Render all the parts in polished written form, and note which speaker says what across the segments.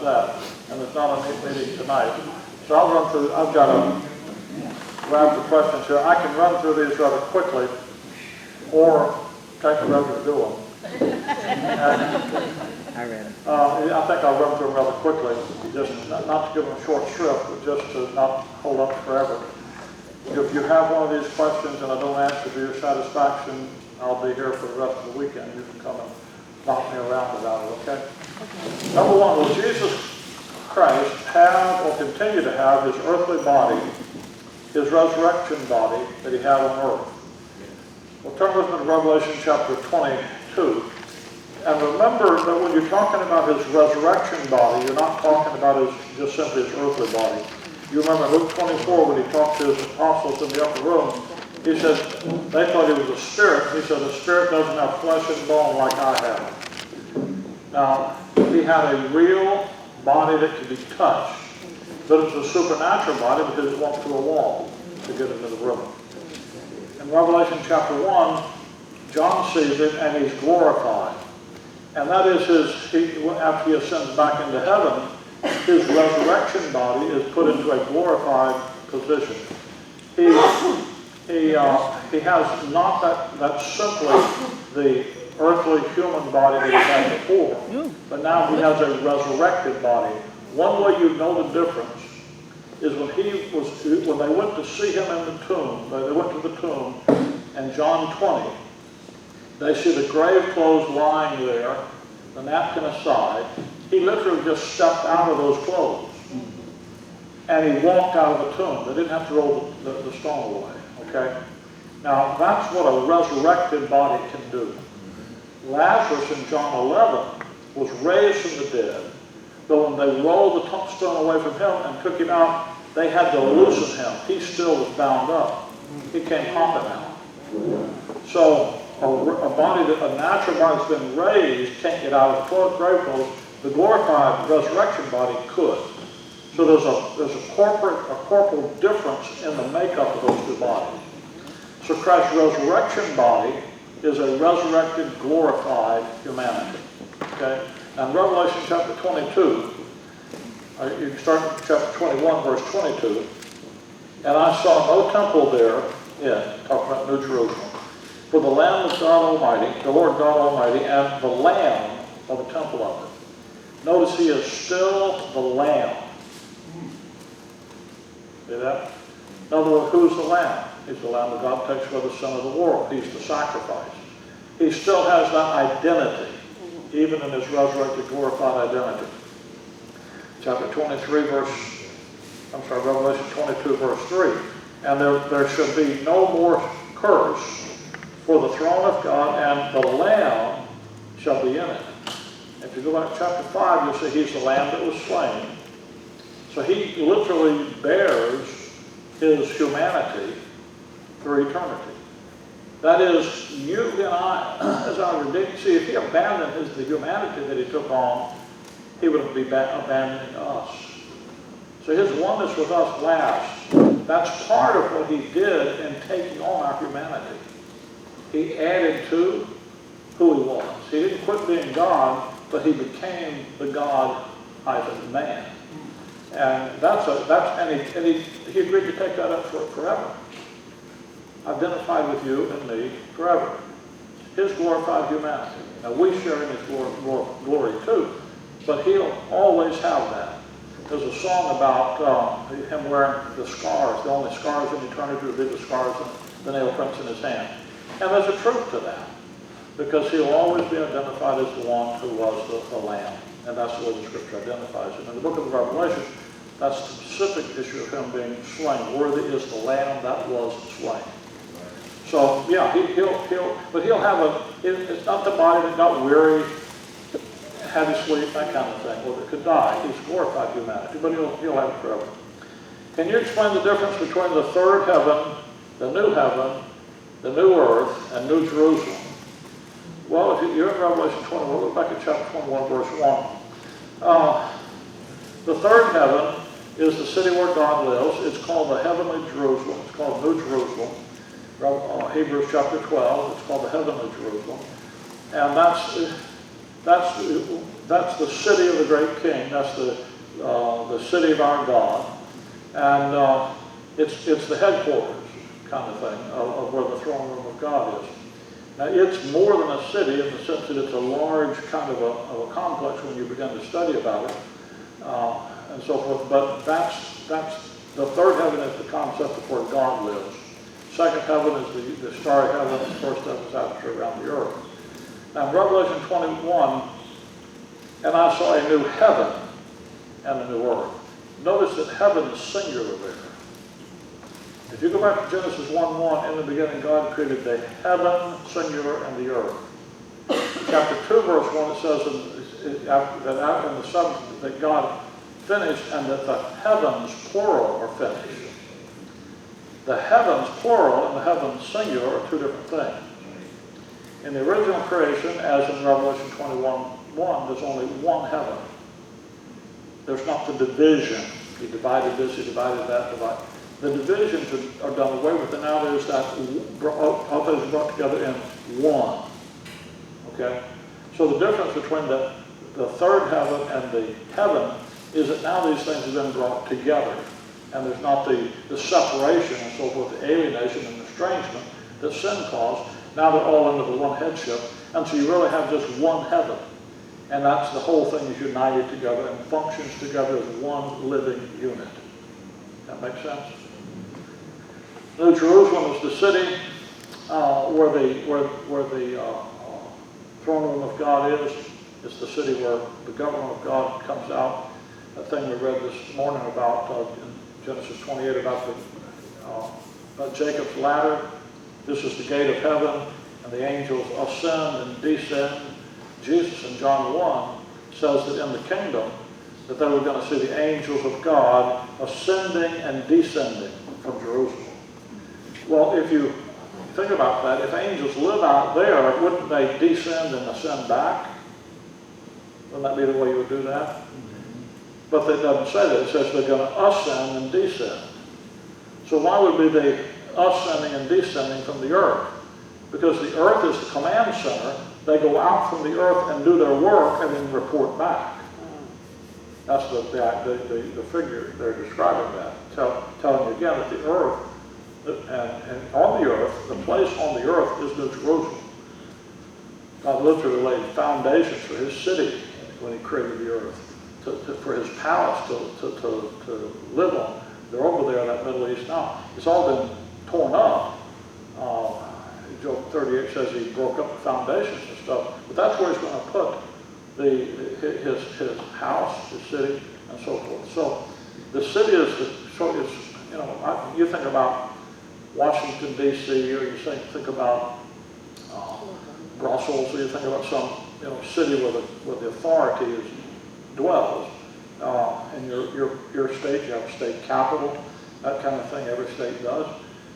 Speaker 1: that. And there's not a meeting tonight. So I'll run through, I've got a raft of questions here. I can run through these rather quickly or take forever to do them. And,
Speaker 2: I read it.
Speaker 1: I think I'll run through them rather quickly, just not to give them a short shrift, but just to not hold up forever. If you have one of these questions and I don't answer to your satisfaction, I'll be here for the rest of the weekend. You can come and knock me around about it, okay? Number one, will Jesus Christ have or continue to have his earthly body, his resurrection body that he had on earth? Well, turn with me to Revelation chapter 22. And remember that when you're talking about his resurrection body, you're not talking about just simply his earthly body. You remember Luke 24 when he talked to his apostles in the upper room, he said, they thought he was a spirit. He said, the spirit doesn't have flesh and bone like I have. Now, he had a real body that could be touched, but it was a supernatural body because it went through a wall to get into the room. In Revelation chapter 1, John sees it and he's glorified. And that is after he ascends back into heaven, his resurrection body is put into a glorified position. He has not that simply the earthly human body that he had before, but now he has a resurrected body. One way you know the difference is when they went to see him in the tomb, they went to the tomb, and John 20, they see the grave clothes lying there, the napkin aside. He literally just stepped out of those clothes, and he walked out of the tomb. They didn't have to roll the stone away, okay? Now, that's what a resurrected body can do. Lazarus in John 11 was raised from the dead, but when they rolled the stone away from him and took him out, they had to loosen him. He still was bound up. He came hopping out. So a natural body that's been raised can't get out of the grave clothes. The glorified resurrection body could. So there's a corporal difference in the makeup of those two bodies. So Christ's resurrection body is a resurrected, glorified humanity. Okay? And Revelation chapter 22, you can start in chapter 21, verse 22. And I saw no temple there, talking about New Jerusalem, for the Lamb of God Almighty, the Lord God Almighty, and the Lamb of the temple of it. Notice he is still the Lamb. See that? In other words, who's the Lamb? He's the Lamb of God who takes away the sin of the world. He's the sacrifice. He still has that identity, even in his resurrected, glorified identity. Chapter 23, Revelation 22, verse 3. And there should be no more curse, for the throne of God and the Lamb shall be in it. If you go back to chapter 5, you'll see he's the Lamb that was slain. So he literally bears his humanity for eternity. That is, you and I, as our Redeemer. See, if he abandoned the humanity that he took on, he would be abandoning us. So his oneness with us lasts. That's part of what he did in taking on our humanity. He added to who he was. He didn't quit being God, but he became the God-man. And he agreed to take that up forever. Identified with you and me forever. His glorified humanity. Now we share in his glory too, but he'll always have that. There's a song about him wearing the scars. The only scars in eternity will be the scars of the nail prints in his hand. And there's a truth to that, because he'll always be identified as the one who was the Lamb. And that's the way the Scripture identifies him. In the book of the Revelation, that's the specific issue of him being slain. Worthy is the Lamb that was slain. So, yeah, he'll have it's not the body that got weary, heavy sleep, that kind of thing. Well, it could die. He's glorified humanity, but he'll have it forever. Can you explain the difference between the third heaven, the new earth, and New Jerusalem? Well, if you're in Revelation 21, look back at chapter 21, verse 1. The third heaven is the city where God lives. It's called the heavenly Jerusalem. It's called New Jerusalem. Hebrews chapter 12, it's called the heavenly Jerusalem. And That's the city of the great King. That's the city of our God, and it's the headquarters kind of thing of where the throne room of God is. Now, it's more than a city in the sense that it's a large kind of a complex when you begin to study about it, and so forth. But that's the third heaven is the concept of where God lives. Second heaven is the starry heaven. The first heaven is after around the earth. Now, in Revelation 21, and I saw a new heaven and a new earth. Notice that heaven is singular there. If you go back to Genesis 1:1, in the beginning God created the heaven, singular, and the earth. Chapter 2, verse 1, it says that out in the seventh that God finished and that the heavens, plural, are finished. The heavens, plural, and the heavens, singular, are two different things. In the original creation, as in Revelation 21:1, there's only one heaven. There's not the division. He divided this, he divided that, divided. The divisions are done away with, and now there's that, all those are brought together in one. Okay? So the difference between the third heaven and the heaven is that now these things have been brought together. And there's not the separation and so forth, the alienation and estrangement that sin caused. Now they're all under the one headship. And so you really have just one heaven. And that's the whole thing is united together and functions together as one living unit. That makes sense? New Jerusalem is the city where the throne room of God is. It's the city where the government of God comes out. That thing we read this morning about in Genesis 28 about Jacob's ladder. This is the gate of heaven, and the angels ascend and descend. Jesus in John 1 says that in the kingdom that they were going to see the angels of God ascending and descending from Jerusalem. Well, if you think about that, if angels live out there, wouldn't they descend and ascend back? Wouldn't that be the way you would do that? But it doesn't say that. It says they're going to ascend and descend. So why would be they ascending and descending from the earth? Because the earth is the command center. They go out from the earth and do their work and then report back. That's the figure they're describing that. Telling you again that the earth, and on the earth, the place on the earth is New Jerusalem. God literally laid foundations for his city when he created the earth, for his palace to live on. They're over there in that Middle East now. It's all been torn up. Job 38 says he broke up the foundations and stuff, but that's where he's going to put his house, his city, and so forth. So the city is you think about Washington D.C. or you think about Brussels, or you think about some city where the authority dwells. In your state, you have a state capital, that kind of thing. Every state does.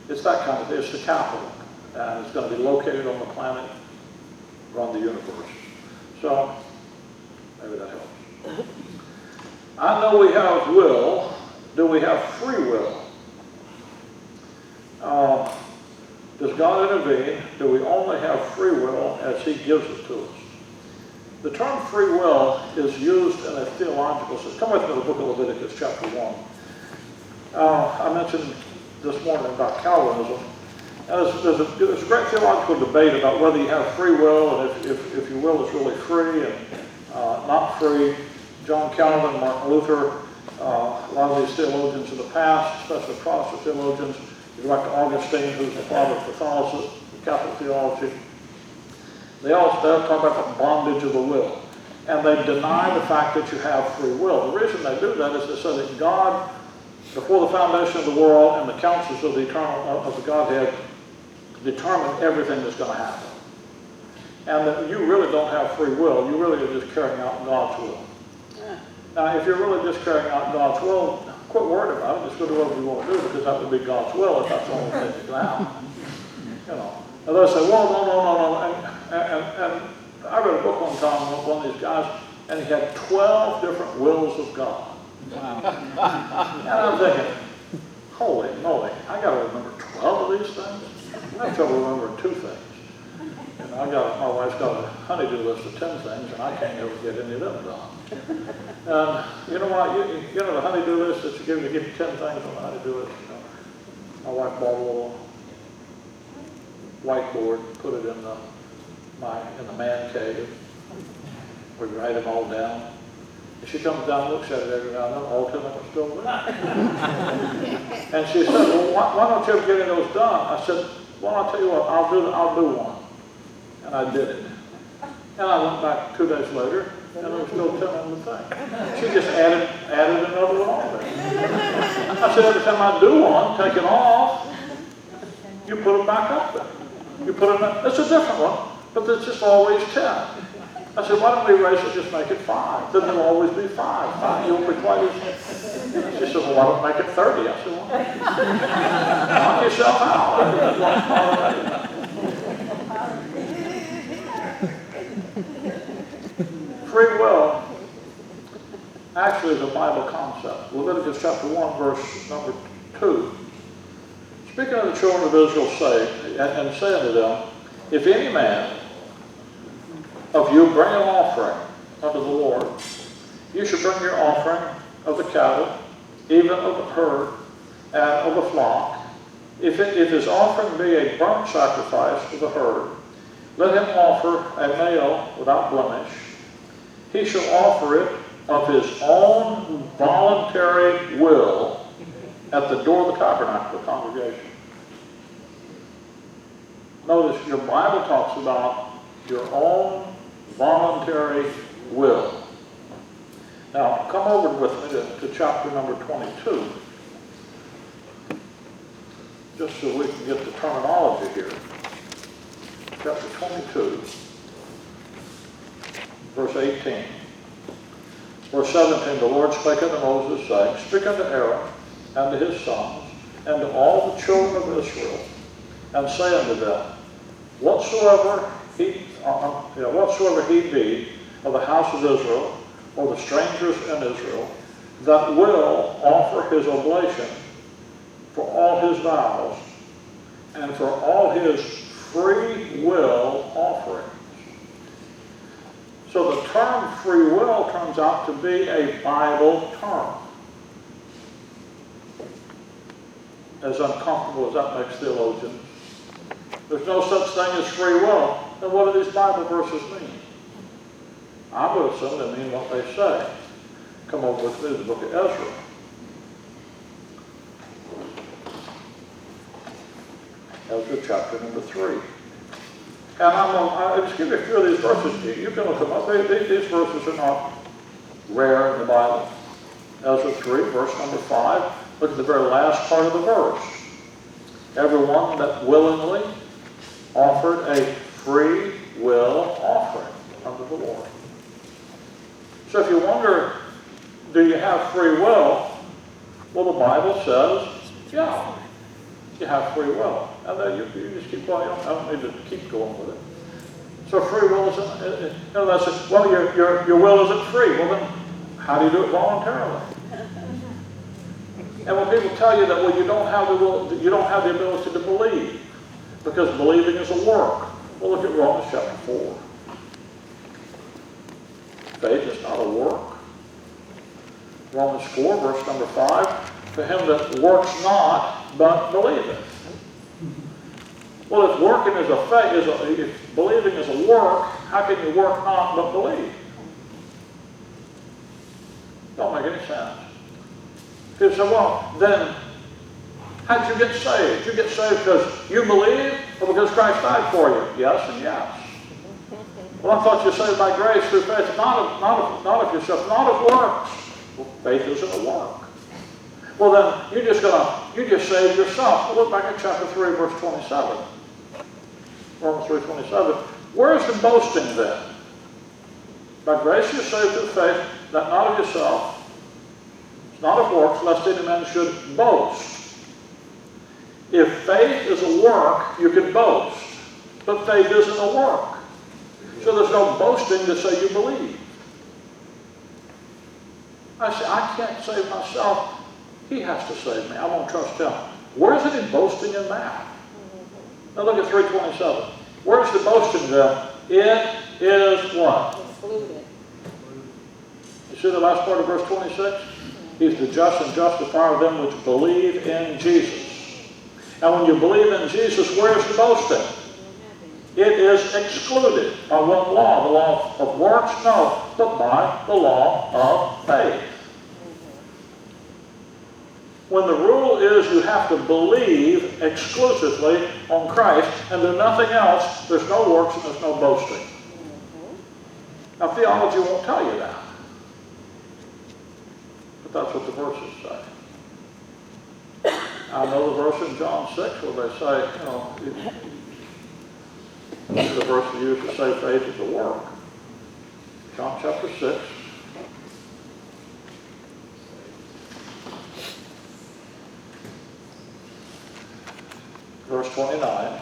Speaker 1: It's that kind of thing. It's the capital. And it's going to be located on the planet, run the universe. So, maybe that helps. I know we have will. Do we have free will? Does God intervene? Do we only have free will as he gives it to us? The term free will is used in a theological sense. Come with me to the book of Leviticus, chapter 1. I mentioned this morning about Calvinism. And there's a great theological debate about whether you have free will and if your will is really free and not free. John Calvin, Martin Luther, a lot of these theologians of the past, especially Protestant theologians, you go back to Augustine, who's the father of Catholicism, Catholic theology. They all talk about the bondage of the will. And they deny the fact that you have free will. The reason they do that is they say that God, before the foundation of the world and the counsels of the Godhead, determine everything that's going to happen. And that you really don't have free will. You really are just carrying out God's will. Yeah. Now, if you're really just carrying out God's will, quit worrying about it. Just go do whatever you want to do, because that would be God's will if that's the only thing that can happen. And they'll say, well, no. And I read a book one time with one of these guys, and he had 12 different wills of God. Wow. And I'm thinking, holy moly, I got to remember 12 of these things? I have trouble remembering 2 things. And my wife's got a honey-do list of 10 things, and I can't ever get any of them done. And you know what? You know the honey-do list that you give you 10 things on the honey-do list. You know, my wife bought a little whiteboard, put it in the man cave. We write them all down. And she comes down, looks at it every now and then. All 10 of them are still there. And she said, "Well, why don't you ever get any of those done?" I said, "Well, I'll tell you what. I'll do one." And I did it. And I went back 2 days later, and there was still 10 on the thing. She just added another one on there. I said, every time I do one, take it off, you put it back up there. You put it in, it's a different one, but it's just always 10. I said, why don't we raise it, just make it 5? Then there'll always be 5. You won't be quite as... She said, well, why don't we make it 30? I said, well, knock yourself out. Free will actually is a Bible concept. Leviticus chapter 1, verse number 2. Speaking of the children of Israel, and saying to them, if any man of you bring an offering unto the Lord, you should bring your offering of the cattle, even of the herd, and of the flock. If his offering be a burnt sacrifice of the herd, let him offer a male without blemish. He shall offer it of his own voluntary will at the door of the tabernacle, the congregation. Notice your Bible talks about your own voluntary will. Now, come over with me to chapter number 22, just so we can get the terminology here. Chapter 22. Verse 18. Verse 17, the Lord spake unto Moses, saying, speak unto Aaron and to his sons, and to all the children of Israel, and say unto them, whatsoever he be of the house of Israel, or the strangers in Israel, that will offer his oblation for all his vows, and for all his free will offerings. So the term free will turns out to be a Bible term. As uncomfortable as that makes theologians. There's no such thing as free will. Then what do these Bible verses mean? I would assume they mean what they say. Come over with me to the book of Ezra. Ezra chapter number 3. And I'll just give you a few of these verses. You can look them up. These verses are not rare in the Bible. Ezra 3, verse number 5. Look at the very last part of the verse. Everyone that willingly offered a free will offering unto the Lord. So if you wonder, do you have free will? Well, the Bible says, yeah, you have free will. And then you just keep going. I don't need to keep going with it. So free will isn't, that's it. Well, your will isn't free. Well, then how do you do it voluntarily? And when people tell you that, well, you don't have the will, you don't have the ability to believe, because believing is a work. Well, look at Romans chapter 4. Faith is not a work. Romans 4, verse number 5. For him that works not, but believeth. Well, if working is a faith, if believing is a work, how can you work not but believe? Don't make any sense. People say, well, then, how did you get saved? Did you get saved because you believe or because Christ died for you? Yes and yes. Well, I thought you were saved by grace through faith, not of yourself, not of works. Well, faith isn't a work. Well, then, you just saved yourself. Well, look back at chapter 3, verse 27. Romans 3:27. Where is the boasting then? By grace you're saved through faith, that not of yourself, not of works, lest any man should boast. If faith is a work, you can boast. But faith isn't a work. So there's no boasting to say you believe. I say, I can't save myself. He has to save me. I won't trust him. Where's any boasting in that? Now look at 3:27. Where's the boasting then? It is what?
Speaker 2: Excluded.
Speaker 1: You see the last part of verse 26? He's the just and justifier of them which believe in Jesus. And when you believe in Jesus, where's the boasting? It is excluded. By what law? The law of works? No, but by the law of faith. When the rule is you have to believe exclusively on Christ and do nothing else, there's no works and there's no boasting. Now, theology won't tell you that. But that's what the verses say. I know the verse in John 6 where they say, this is the verse they use to say faith is a work. John chapter 6. Verse 29.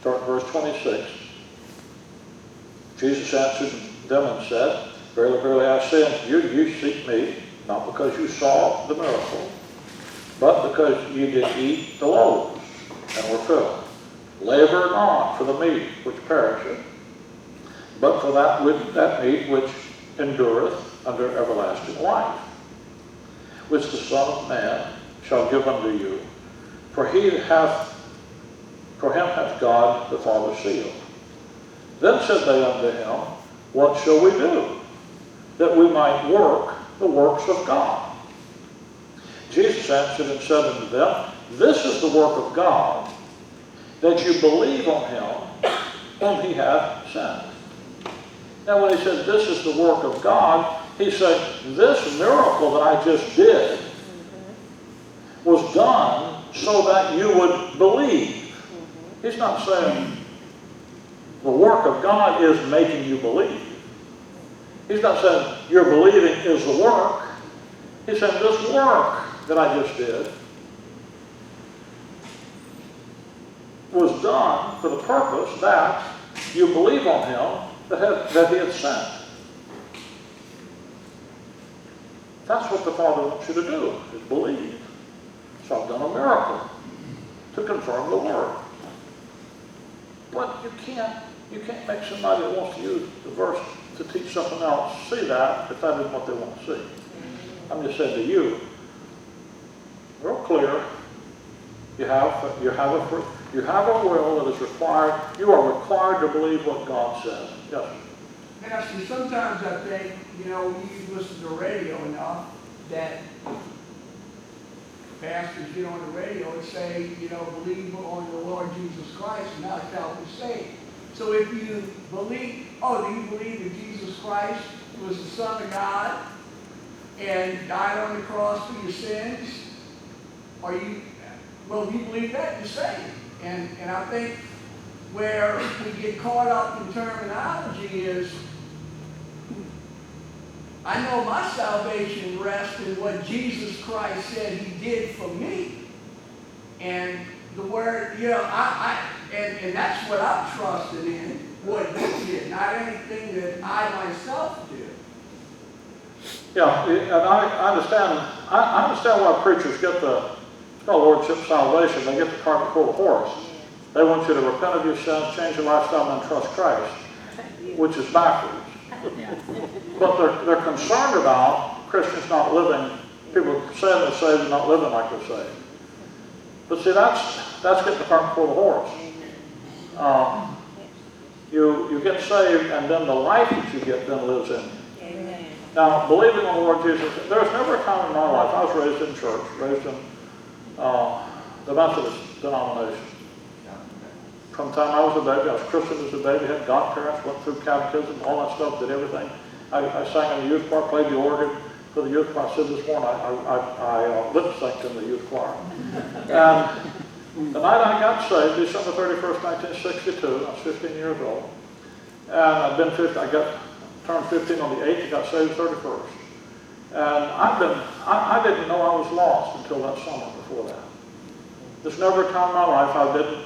Speaker 1: Start in verse 26. Jesus answered them and said, Verily, verily, I say unto you, you seek me, not because you saw the miracle, but because you did eat the loaves and were filled. Labor not for the meat which perisheth, but for that meat which endureth unto everlasting life, which the Son of Man shall give unto you. For him hath God the Father sealed. Then said they unto him, What shall we do, that we might work the works of God? Jesus answered and said unto them, This is the work of God, that you believe on him whom he hath sent. Now when he said, This is the work of God, he said, this miracle that I just did was done so that you would believe. He's not saying the work of God is making you believe. He's not saying your believing is the work. He's saying this work that I just did was done for the purpose that you believe on him that he had sent. That's what the Father wants you to do, is believe. So I've done a miracle to confirm the word. But you can't make somebody that wants to use the verse to teach something else see that if that isn't what they want to see. I'm just saying to you, real clear, you have a will that is required. You are required to believe what God says. Yes.
Speaker 3: Now, see, sometimes I think, we listen to radio enough that pastors get on the radio and say, believe on the Lord Jesus Christ and thou shalt be saved. So if you believe, do you believe that Jesus Christ was the Son of God and died on the cross for your sins? If you believe that, you're saved. And I think where we get caught up in terminology is, I know my salvation rests in what Jesus Christ said he did for me. And the word, and that's what I'm trusted in, what he did, not anything that I myself did.
Speaker 1: Yeah, and I understand why preachers get it's called Lordship salvation. They get the cart before the horse. They want you to repent of your sins, change your lifestyle, and trust Christ, which is backwards. But they're concerned about Christians not living, people saying they're saved and not living like they're saved. But see, that's getting the cart before the horse. You get saved, and then the life that you get then lives in you.
Speaker 2: Amen.
Speaker 1: Now, believing on the Lord Jesus, there's never a time in my life, I was raised in church, raised in the Methodist denomination. From the time I was a baby, I was christened as a baby, had godparents, went through catechism, all that stuff, did everything. I sang in the youth choir, played the organ for the youth choir. I said this morning, I lip-synced in the youth choir. And the night I got saved, December 31st, 1962, I was 15 years old. And turned 15 on the 8th, I got saved 31st. And I didn't know I was lost until that summer before that. There's never a time in my life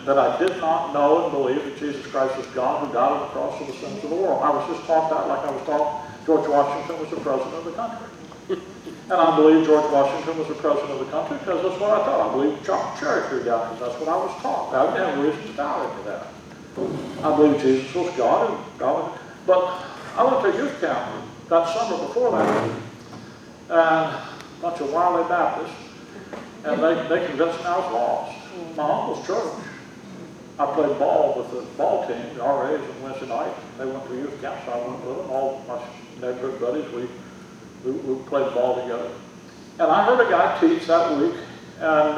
Speaker 1: that I did not know and believe that Jesus Christ is God who died on the cross for the sins of the world. I was just taught that like I was taught George Washington was the president of the country. And I believe George Washington was the president of the country because that's what I thought. I believe John Cherry grew down because that's what I was taught. I didn't have reason to doubt any of that. I believe Jesus was God and God. But I went to youth camp that summer before that, and a bunch of wily Baptists, and they convinced me I was lost. My uncle's church. I played ball with the ball team, the RAs, on Wednesday night. They went to youth camp, so I went with them. All my neighborhood buddies, we played ball together. And I heard a guy teach that week, and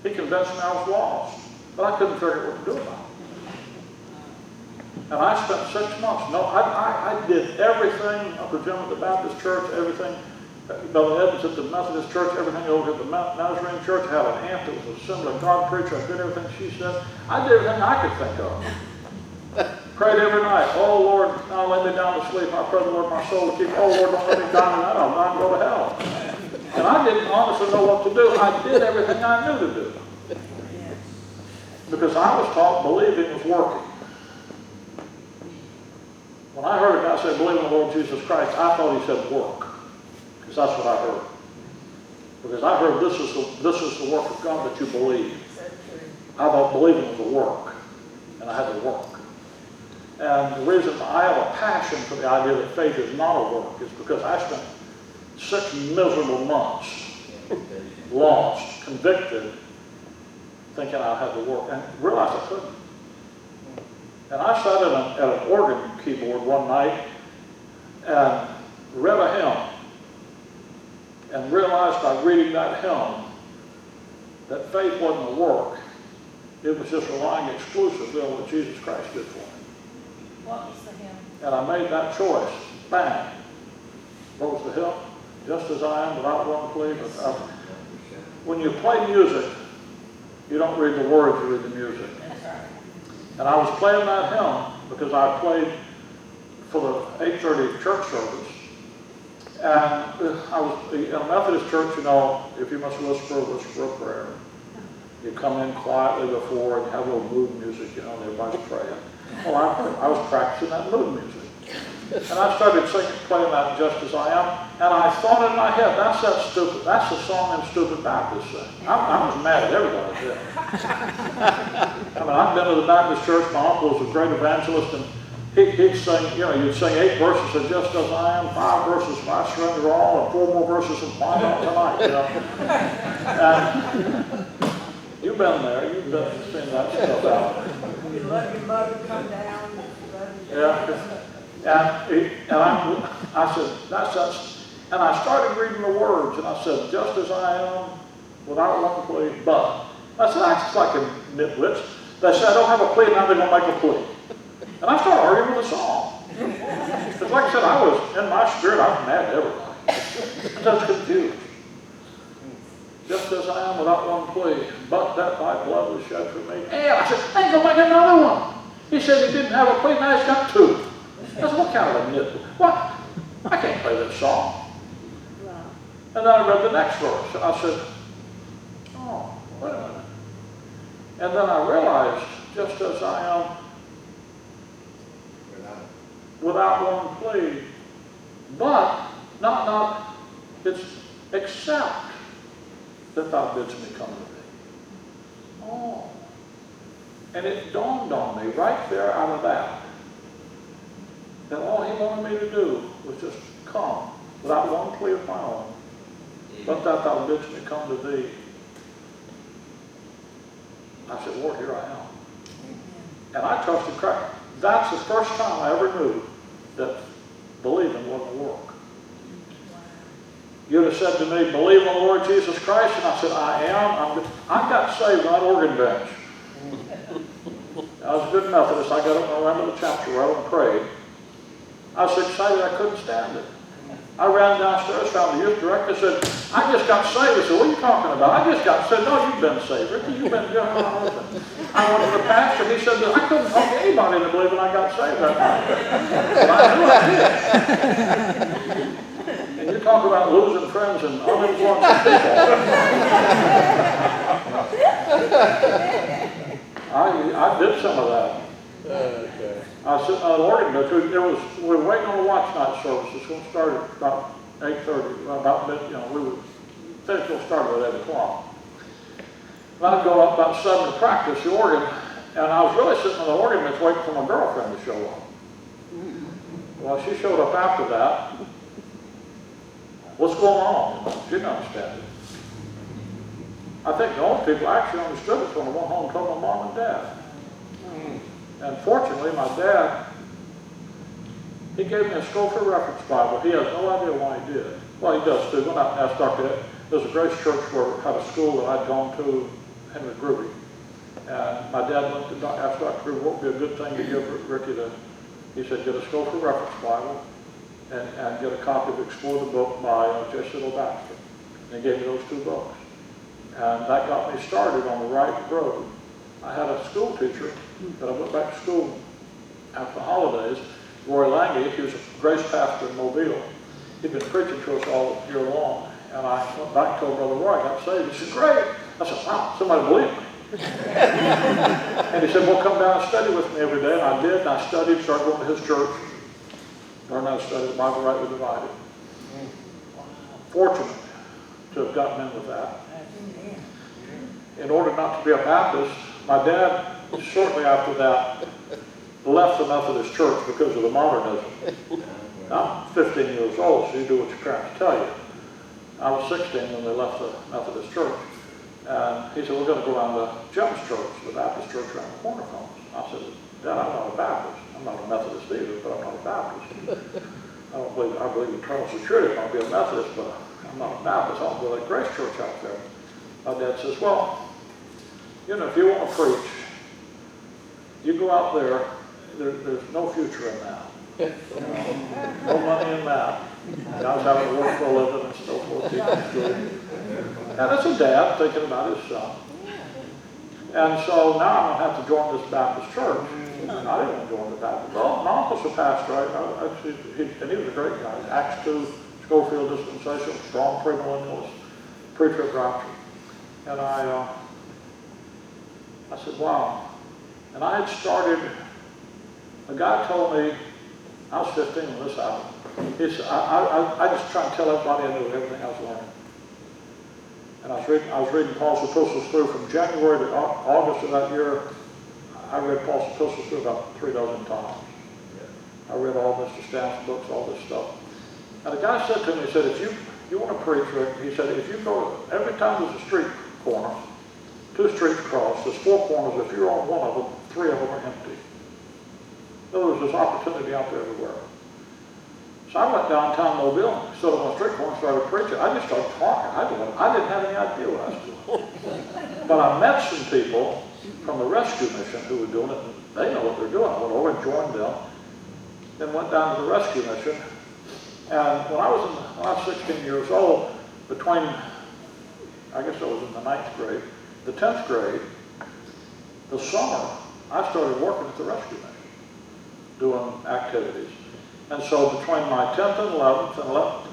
Speaker 1: he convinced me I was lost, but I couldn't figure out what to do about it. And I spent 6 months. No, I did everything. I presume at the Baptist church, everything. Brother Evans at the Methodist church, everything over at the Nazarene church. I had an aunt that was a Assembly of God preacher. I did everything she said. I did everything I could think of. Prayed every night. Oh, Lord, now lay me down to sleep. I pray the Lord my soul to keep. Oh, Lord, don't let me die tonight. I'll not go to hell. And I didn't honestly know what to do. I did everything I knew to do. Because I was taught believing was working. When I heard a guy say, believe in the Lord Jesus Christ, I thought he said work. Because that's what I heard. Because I heard this is the work of God that you believe. I thought believing was a work. And I had to work. And the reason I have a passion for the idea that faith is not a work is because I spent 6 miserable months lost, convicted, thinking I had to work, and realized I couldn't. And I sat at an organ keyboard one night and read a hymn and realized by reading that hymn that faith wasn't a work. It was just relying exclusively on what Jesus Christ did for me.
Speaker 2: What was the hymn?
Speaker 1: And I made that choice. Bang. What was the hymn? Just as I am, without one plea. But when you play music, you don't read the words, you read the music.
Speaker 2: That's right.
Speaker 1: And I was playing that hymn because I played for the 8:30 church service. And I was in a Methodist church, you know, if you must whisper a prayer. You come in quietly before and you have a little mood music, you know, and everybody's praying. Well, I was practicing that mood music. And I started singing, playing that Just As I Am, and I thought in my head, that's the song them stupid Baptists sing. I was mad at everybody then. I mean, I've been to the Baptist church, my uncle was a great evangelist, and he'd sing, you know, you'd sing 8 verses of Just As I Am, 5 verses of I Surrender All, and 4 more verses of Why Not Tonight, you know. And you've been there, you've seen that stuff out.
Speaker 3: You let your mother come down.
Speaker 1: Yeah. And I said, that's, and I started reading the words, and I said, just as I am, without one plea, but. I said, that's like a nitwits. They said, I don't have a plea, now they're going to make a plea. And I started arguing with the song. Because like I said, I was, in my spirit, I was mad at everybody. I was confused. Just as I am, without one plea, but that thy blood was shed for me. And I said, I ain't going to make another one. He said he didn't have a plea, now he's got 2. I said, what kind of a nit? What? I can't play that song. And then I read the next verse. I said, oh, wait a minute. And then I realized, just as I am, without one plea, but not, it's except that thou bidst me come to thee. Oh. And it dawned on me right there out of that all he wanted me to do was just come without one plea of my own, but that thou bidst me come to thee. I said, Lord, here I am. And I trusted Christ. That's the first time I ever knew that believing wasn't work. You'd have said to me, believe in the Lord Jesus Christ, and I said, I am. I got saved on organ bench. I was a good Methodist. I got up and I ran to the chapter right and prayed. I was so excited I couldn't stand it. I ran downstairs, found the youth director, said, I just got saved. I said, what are you talking about? I just got saved. No, you've been saved. Ricky, you've been just I went to the pastor. He said, I couldn't talk to anybody into believing I got saved that night. But I knew I did. And you talk about losing friends and uninfluenced people. I did some of that. I was sitting on an organ bench. We were waiting on the watch night service. It's going to start at about 8:30, about mid, we would finish, we'll start at 8 o'clock. And I'd go up about 7 to practice the organ, and I was really sitting on the organ bench waiting for my girlfriend to show up. Well, she showed up after that. What's going on? She didn't understand it. I think the only people actually understood it when I went home and told my mom and dad. And fortunately, my dad, he gave me a Scofield Reference Bible. He has no idea why he did. Well, he does too. When I asked Dr. Ed, there's a Grace Church where had a school that I'd gone to, Henry Gruby. And my dad went to ask Dr. Gruby what would be a good thing to give Ricky to, he said, get a Scofield Reference Bible and get a copy of Explore the Book by J. Siddle Baxter. And he gave me those 2 books. And that got me started on the right road. I had a school teacher that I went back to school after the holidays, Roy Lange. He was a Grace pastor in Mobile. He'd been preaching to us all year long. And I went back and told Brother Roy I got saved. He said, great. I said, wow, somebody believed me. And he said, well, come down and study with me every day. And I did, and I studied, started going to his church, learned how to study the Bible rightly divided. Fortunate to have gotten in with that. In order not to be a Baptist, my dad, shortly after that, left the Methodist Church because of the modernism. I'm 15 years old, so you do what your parents tell you. I was 16 when they left the Methodist Church. And he said, we're going to go around to Jim's church, the Baptist church around the corner from us. I said, Dad, I'm not a Baptist. I'm not a Methodist either, but I'm not a Baptist. I believe eternal security might be a Methodist, but I'm not a Baptist. I'll go to that Grace Church out there. My dad says, well, if you want to preach, you go out there, there's no future in that. No money in that. And I was having to work for a living and so forth, teaching school. And as a dad, thinking about his son. And so now I'm going to have to join this Baptist church. And I didn't want to join the Baptist. Well, my uncle's a pastor, and he was a great guy. Acts 2, Scofield dispensation, strong premillennialist, preacher of doctrine. And I said, wow. And I had started, a guy told me, I was 15 when this happened. He said, I just try and tell everybody I knew everything I was learning. And I was reading Paul's epistles through from January to August of that year. I read Paul's epistles through about 3 dozen times. I read all Mr. Stan's books, all this stuff. And the guy said to me, he said, if you want to preach, Rick, he said, if you go, every time there's a street corner, 2 streets cross, there's 4 corners. If you're on one of them, 3 of them are empty. In other words, there's opportunity out there everywhere. So I went downtown Mobile and stood on a street corner and started preaching. I just started talking. I didn't have any idea what I was doing. But I met some people from the rescue mission who were doing it, and they know what they're doing. I went over and joined them, then went down to the rescue mission. And when I was 16 years old, between, I guess I was in the 9th grade, the 10th grade, the summer, I started working at the rescue mission, doing activities. And so between my 10th and 11th,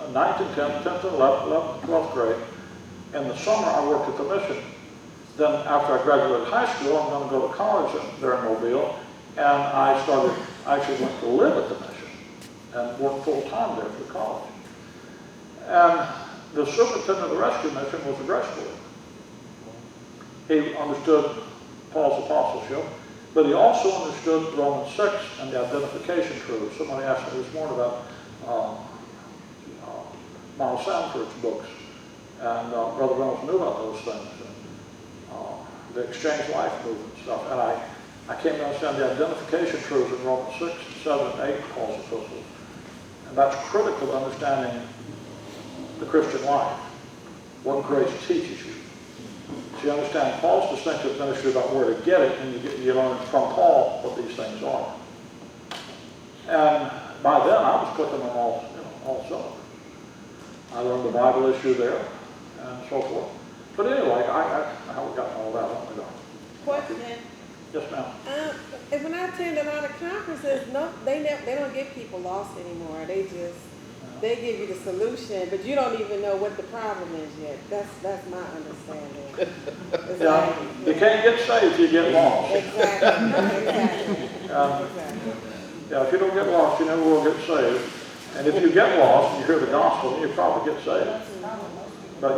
Speaker 1: and 9th and 10th, 10th and 11th and 12th grade, in the summer I worked at the mission. Then after I graduated high school, I'm going to go to college there in Mobile, and I actually went to live at the mission and worked full-time there for college. And the superintendent of the rescue mission was a Grace Boy. He understood Paul's apostleship, but he also understood Romans 6 and the identification truth. Somebody asked me this morning about Miles Sanford's books, and Brother Reynolds knew about those things, and the exchange life movement stuff. And I came to understand the identification truths in Romans 6, 7, and 8 Paul's epistles. And that's critical to understanding the Christian life, what grace teaches you. So you understand Paul's distinctive ministry about where to get it, and you learn from Paul what these things are. And by then, I was clicking on all cylinders. I learned the Bible issue there, and so forth. But anyway, I haven't gotten all that. I don't know.
Speaker 2: Question.
Speaker 1: Yes, ma'am.
Speaker 2: When I attend a lot of conferences, they don't get people lost anymore. They give you the solution, but you don't even know what the problem is yet. That's my understanding.
Speaker 1: Yeah, you can't get saved, you get lost.
Speaker 2: Exactly.
Speaker 1: Yeah, if you don't get lost, you never will get saved. And if you get lost and you hear the gospel, you probably get saved. But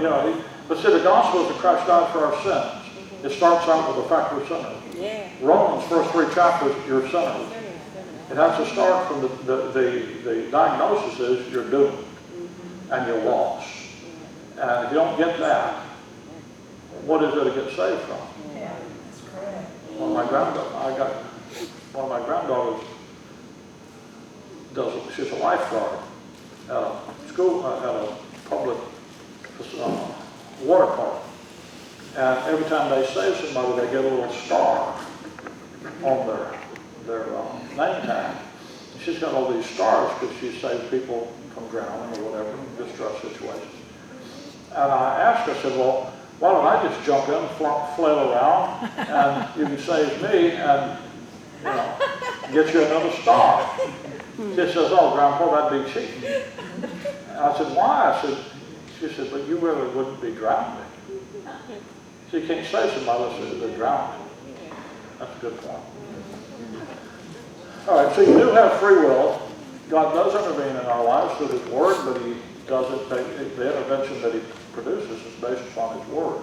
Speaker 1: but see, the gospel is that Christ died for our sins. It starts out with the fact we're sinners.
Speaker 2: Yeah.
Speaker 1: Romans, first 3 chapters, you're sinners. It has to start from the diagnosis is you're doomed and you're lost. And if you don't get that, what is there to get saved from?
Speaker 4: Yeah, that's correct.
Speaker 1: One of my granddaughters she's a lifeguard at a school, at a public water park. And every time they save somebody, they get a little star on their name tag. She's got all these stars because she saves people from drowning or whatever, distress situations. And I asked her, I said, well, why don't I just jump in, flail around, and you can save me and, get you another star. She says, oh, Grandpa, that'd be cheating. And I said, why? She said, but you really wouldn't be drowning. So you can't save somebody unless they're drowning. That's a good point. All right, so you do have free will. God does intervene in our lives through His Word, but He doesn't take the intervention that He produces is based upon His Word.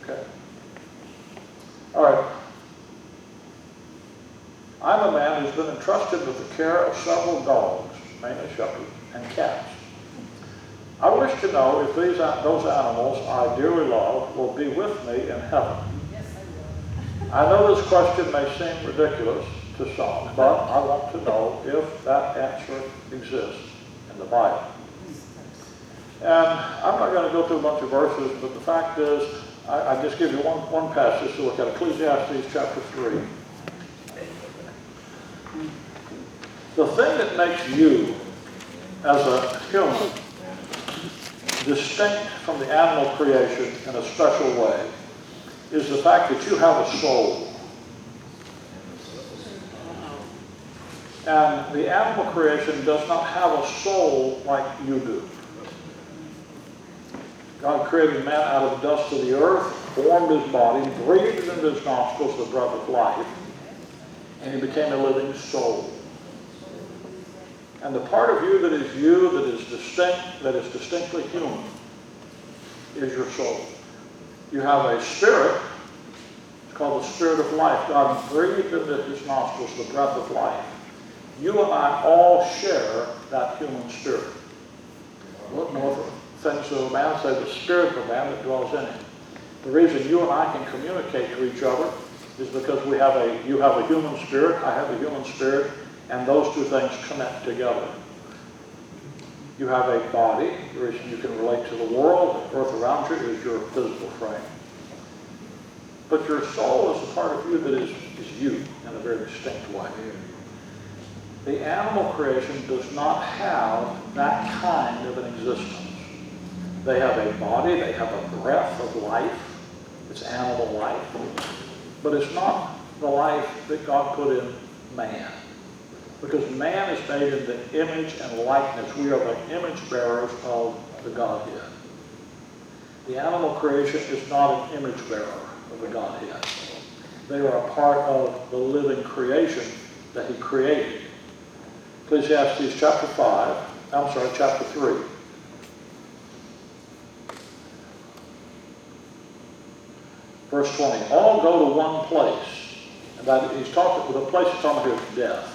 Speaker 1: Okay? All right. I'm a man who's been entrusted with the care of several dogs, mainly shepherds, and cats. I wish to know if those animals I dearly love will be with me in heaven.
Speaker 4: Yes, I will.
Speaker 1: I know this question may seem ridiculous to some, but I want to know if that answer exists in the Bible. And I'm not going to go through a bunch of verses, but the fact is, I just give you one passage to look at, Ecclesiastes chapter 3. The thing that makes you, as a human, distinct from the animal creation in a special way is the fact that you have a soul. And the animal creation does not have a soul like you do. God created man out of the dust of the earth, formed his body, breathed into his nostrils the breath of life, and he became a living soul. And the part of you, that is distinct, that is distinctly human, is your soul. You have a spirit, it's called the spirit of life. God breathed into his nostrils the breath of life. You and I all share that human spirit. Look more for things of a man, say the spirit of a man that dwells in him. The reason you and I can communicate to each other is because you have a human spirit, I have a human spirit, and those two things connect together. You have a body. The reason you can relate to the world, the earth around you, is your physical frame. But your soul is a part of you that is you in a very distinct way. The animal creation does not have that kind of an existence. They have a body, they have a breath of life. It's animal life. But it's not the life that God put in man. Because man is made in the image and likeness. We are the image bearers of the Godhead. The animal creation is not an image bearer of the Godhead. They are a part of the living creation that he created. Ecclesiastes chapter 3. Verse 20. All go to one place. And that he's talking with a place he's talking about here is death.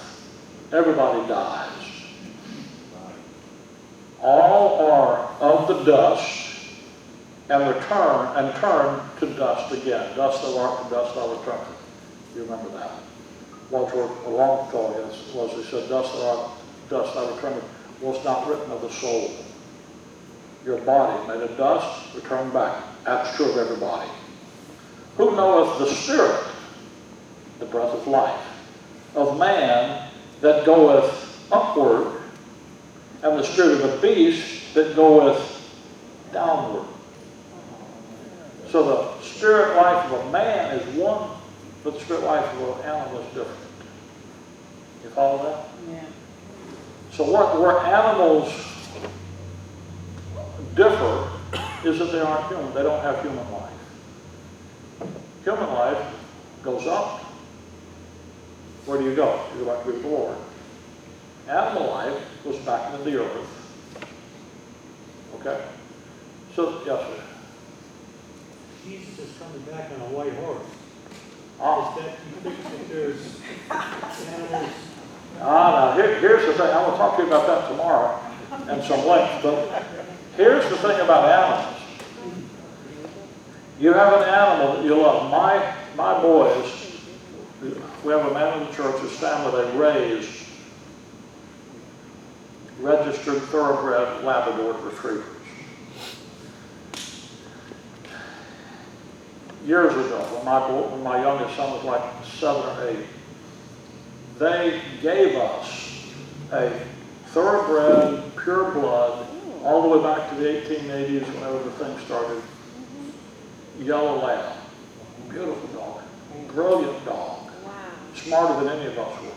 Speaker 1: Everybody dies. All are of the dust and turn to dust again. Dust thou art, to dust thou return. You remember that. Walter Longfellow he said, dust thou art, dust thou return. Was not written of the soul. Your body made of dust, return back. That's true of everybody. Who knoweth the spirit, the breath of life, of man that goeth upward, and the spirit of the beast that goeth downward. So the spirit life of a man is one, but the spirit life of an animal is different. You follow that?
Speaker 2: Yeah.
Speaker 1: So where animals differ is that they aren't human. They don't have human life. Human life goes up. Where do you go? You go back to the Lord. Animal life goes in the earth. Okay? So, yes, sir.
Speaker 5: Jesus is coming back on a white horse.
Speaker 1: Ah.
Speaker 5: Is that, you think that there's animals?
Speaker 1: Now here's the thing. I'm going to talk to you about that tomorrow and some length. But here's the thing about animals. You have an animal that you love. My boys, we have a man in the church, his family, they raise registered thoroughbred Labrador retrievers. Years ago, when my youngest son was like 7 or 8, they gave us a thoroughbred, pure blood, all the way back to the 1880s, whenever the thing started, yellow lab. Beautiful dog. Brilliant dog.
Speaker 2: Wow.
Speaker 1: Smarter than any of us were.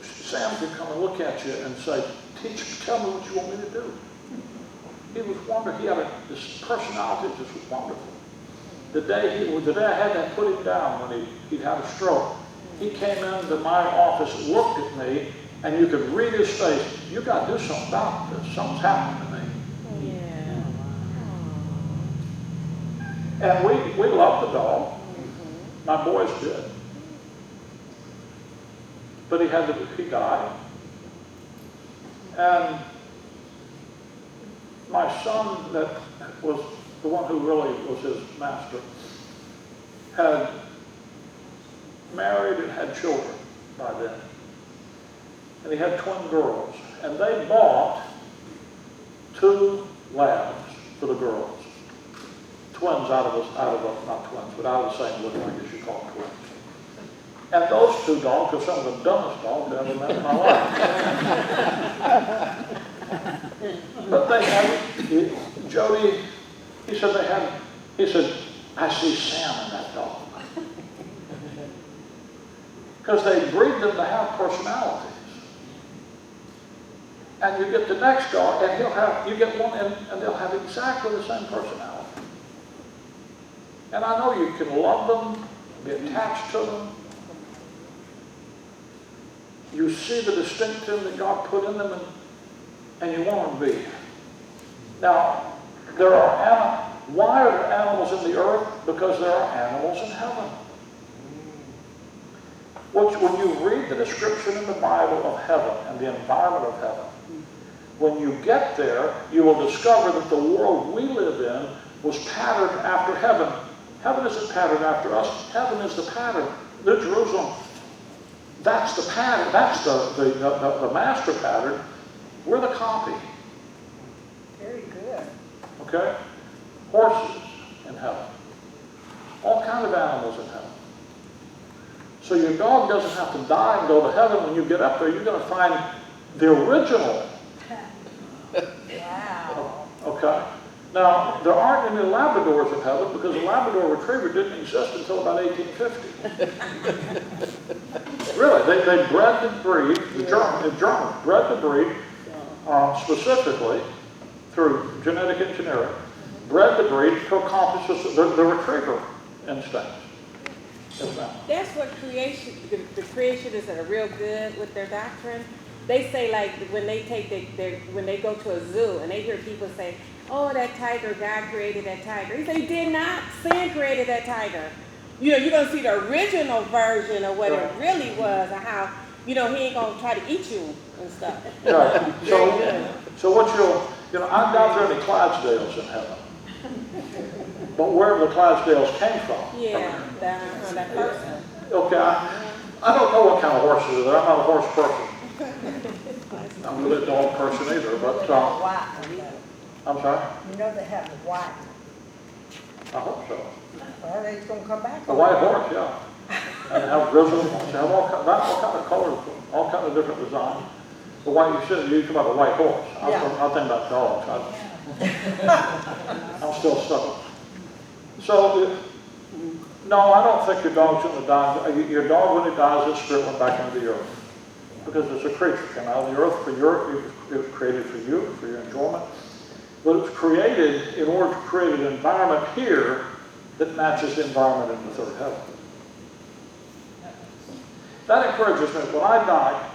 Speaker 1: Sam could come and look at you and say, tell me what you want me to do. He was wonderful. He had this personality that just was wonderful. The day I had to put him down when he'd had a stroke, he came into my office, looked at me, and you could read his face. You got to do something about this. Something's happening to me.
Speaker 2: Yeah.
Speaker 1: And we loved the dog. My boys did. But he died. And my son, that was the one who really was his master, had married and had children by then. And he had twin girls. And they bought 2 labs for the girls. Twins not twins, but out of the same litter, I guess you call them twins. And those 2 dogs are some of the dumbest dogs I've ever met in my life. But they had, Jody, he said, I see Sam in that dog. Because they breed them to have personalities. And you get the next dog, and you get one, and they'll have exactly the same personality. And I know you can love them, be attached to them. You see the distinctive that God put in them, and you want them to be. Now, why are there animals in the earth? Because there are animals in heaven. When you read the description in the Bible of heaven and the environment of heaven, when you get there, you will discover that the world we live in was patterned after heaven. Heaven isn't patterned after us. Heaven is the pattern. New Jerusalem, that's the pattern. That's the master pattern. We're the copy.
Speaker 4: Very good.
Speaker 1: Okay? Horses in heaven. All kinds of animals in heaven. So your dog doesn't have to die and go to heaven. When you get up there, you're going to find the original.
Speaker 4: Wow.
Speaker 1: Okay? Now, there aren't any Labradors in heaven because a Labrador Retriever didn't exist until about 1850. Really, they bred the breed, the Germans bred the breed specifically through genetic engineering, bred the breed to accomplish the retriever instinct. Yes, ma'am.
Speaker 2: That's what the creationists that are real good with their doctrine. They say, like, when they when they go to a zoo and they hear people say, oh, that tiger, God created that tiger. He said, he did not. Sin created that tiger. You know, you're going to see the original version of what it really was and how, he ain't going to try to eat you and stuff.
Speaker 1: Right. So what I doubt there are any Clydesdales in heaven. But where the Clydesdales came from.
Speaker 2: Yeah, that person.
Speaker 1: Okay, I don't know what kind of horses are there. I'm not a horse person. I'm really a dog person either, but
Speaker 4: White.
Speaker 1: I'm sorry?
Speaker 4: You know they have the white.
Speaker 1: I hope so.
Speaker 4: Well, they're going to come back.
Speaker 1: The white horse, yeah. And they have grizzly ones. They have all kind of colors, all kind of different designs. The white, you talk about the white horse. I think about dogs. I'm still stuck. So, no, I don't think your dog's going to die. Your dog, when it dies, its spirit went back into the earth. Because it's a creature, came out of the earth it was created for you, for your enjoyment. But it was created in order to create an environment here that matches the environment in the third heaven. That encourages me. When I die,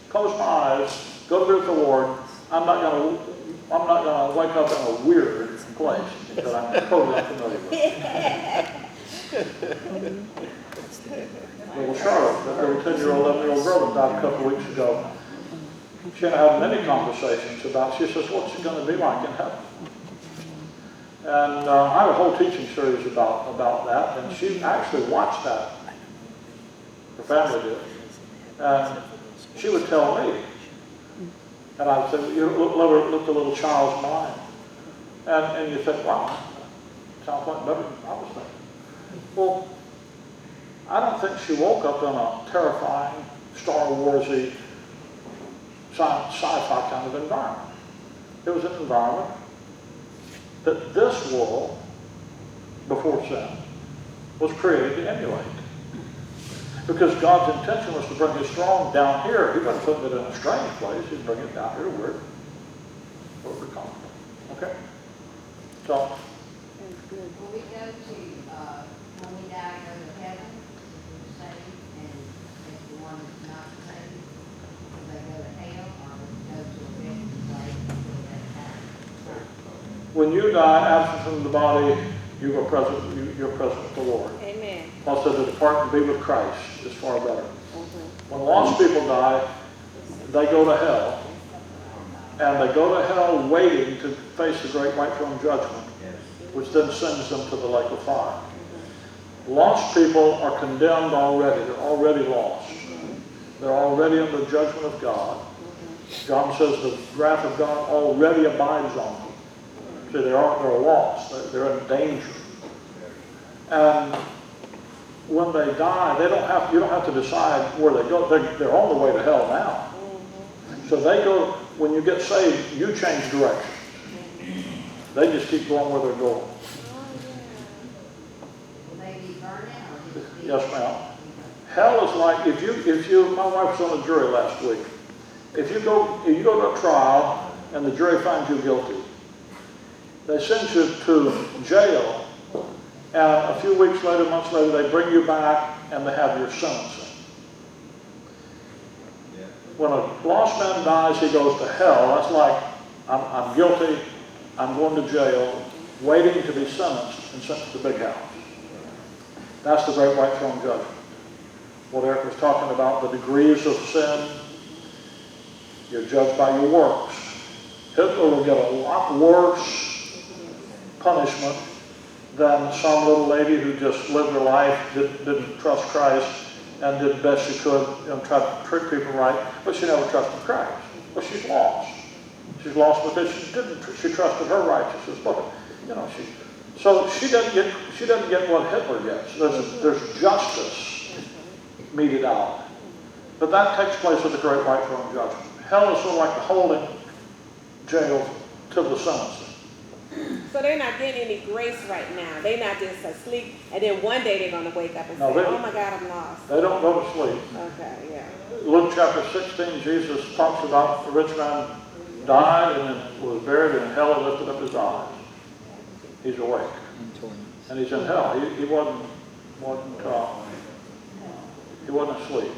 Speaker 1: close my eyes, go to the Lord, I'm not gonna wake up in a weird place that I'm totally unfamiliar with. Little Charlotte, that little 10-year-old, 11-year-old girl that died a couple of weeks ago, she and I had many conversations about, she says, what's it going to be like in heaven? And I have a whole teaching series about that, and she actually watched that. Her family did. And she would tell me, and I would say, you look at a little child's mind. And you think, wow, sounds like better than I was thinking. Well, I don't think she woke up in a terrifying, Star Wars-y, sci-fi kind of environment. It was an environment that this world, before sin, was created to emulate. Because God's intention was to bring his throne down here. He wasn't putting it in a strange place. He'd bring it down here where we're comfortable. Okay? So,
Speaker 6: Will we go to, when we die, go to heaven, saved, and if the one that's not saved, will they go to hell, or will we go to a different place until that time?
Speaker 1: when you die, absent from the body, you're present with the Lord.
Speaker 2: Amen.
Speaker 1: Paul said to depart and be with Christ is far better.
Speaker 2: Mm-hmm.
Speaker 1: When lost people die, they go to hell. And they go to hell waiting to face the great white throne judgment, which then sends them to the lake of fire. Lost people are condemned already. They're already lost. They're already under the judgment of God. John says the wrath of God already abides on them. See, they're lost. They're in danger. And when they die, you don't have to decide where they go. They're on the way to hell now. So they go, when you get saved, you change direction. They just keep going where they're going.
Speaker 6: Will they be burning, or just be?
Speaker 1: Yes, ma'am. Hell is like, if you, my wife was on a jury last week. If you go to a trial and the jury finds you guilty, they send you to jail, and a few weeks later, months later, they bring you back and they have your sentencing. When a lost man dies, he goes to hell. That's like, I'm guilty, I'm going to jail, waiting to be sentenced and sent to the big house. That's the great white throne judgment. What Eric was talking about, the degrees of sin, you're judged by your works. Hitler will get a lot worse punishment than some little lady who just lived her life, didn't trust Christ, and did the best she could, tried to treat people right, but she never trusted Christ. But she's lost. She's lost because she trusted her righteousness. But, so she doesn't get what Hitler gets. There's justice meted out. But that takes place at the great white throne judgment. Hell is sort of like the holding jail to the sentencing.
Speaker 2: So they're not getting any grace right now. They're not just asleep, and then one day they're going to wake up and say, oh my God, I'm lost.
Speaker 1: They don't go to sleep.
Speaker 2: Okay, yeah.
Speaker 1: Luke chapter 16, Jesus talks about the rich man died and then was buried in hell and lifted up his eyes. He's awake. And he's in hell. He wasn't asleep.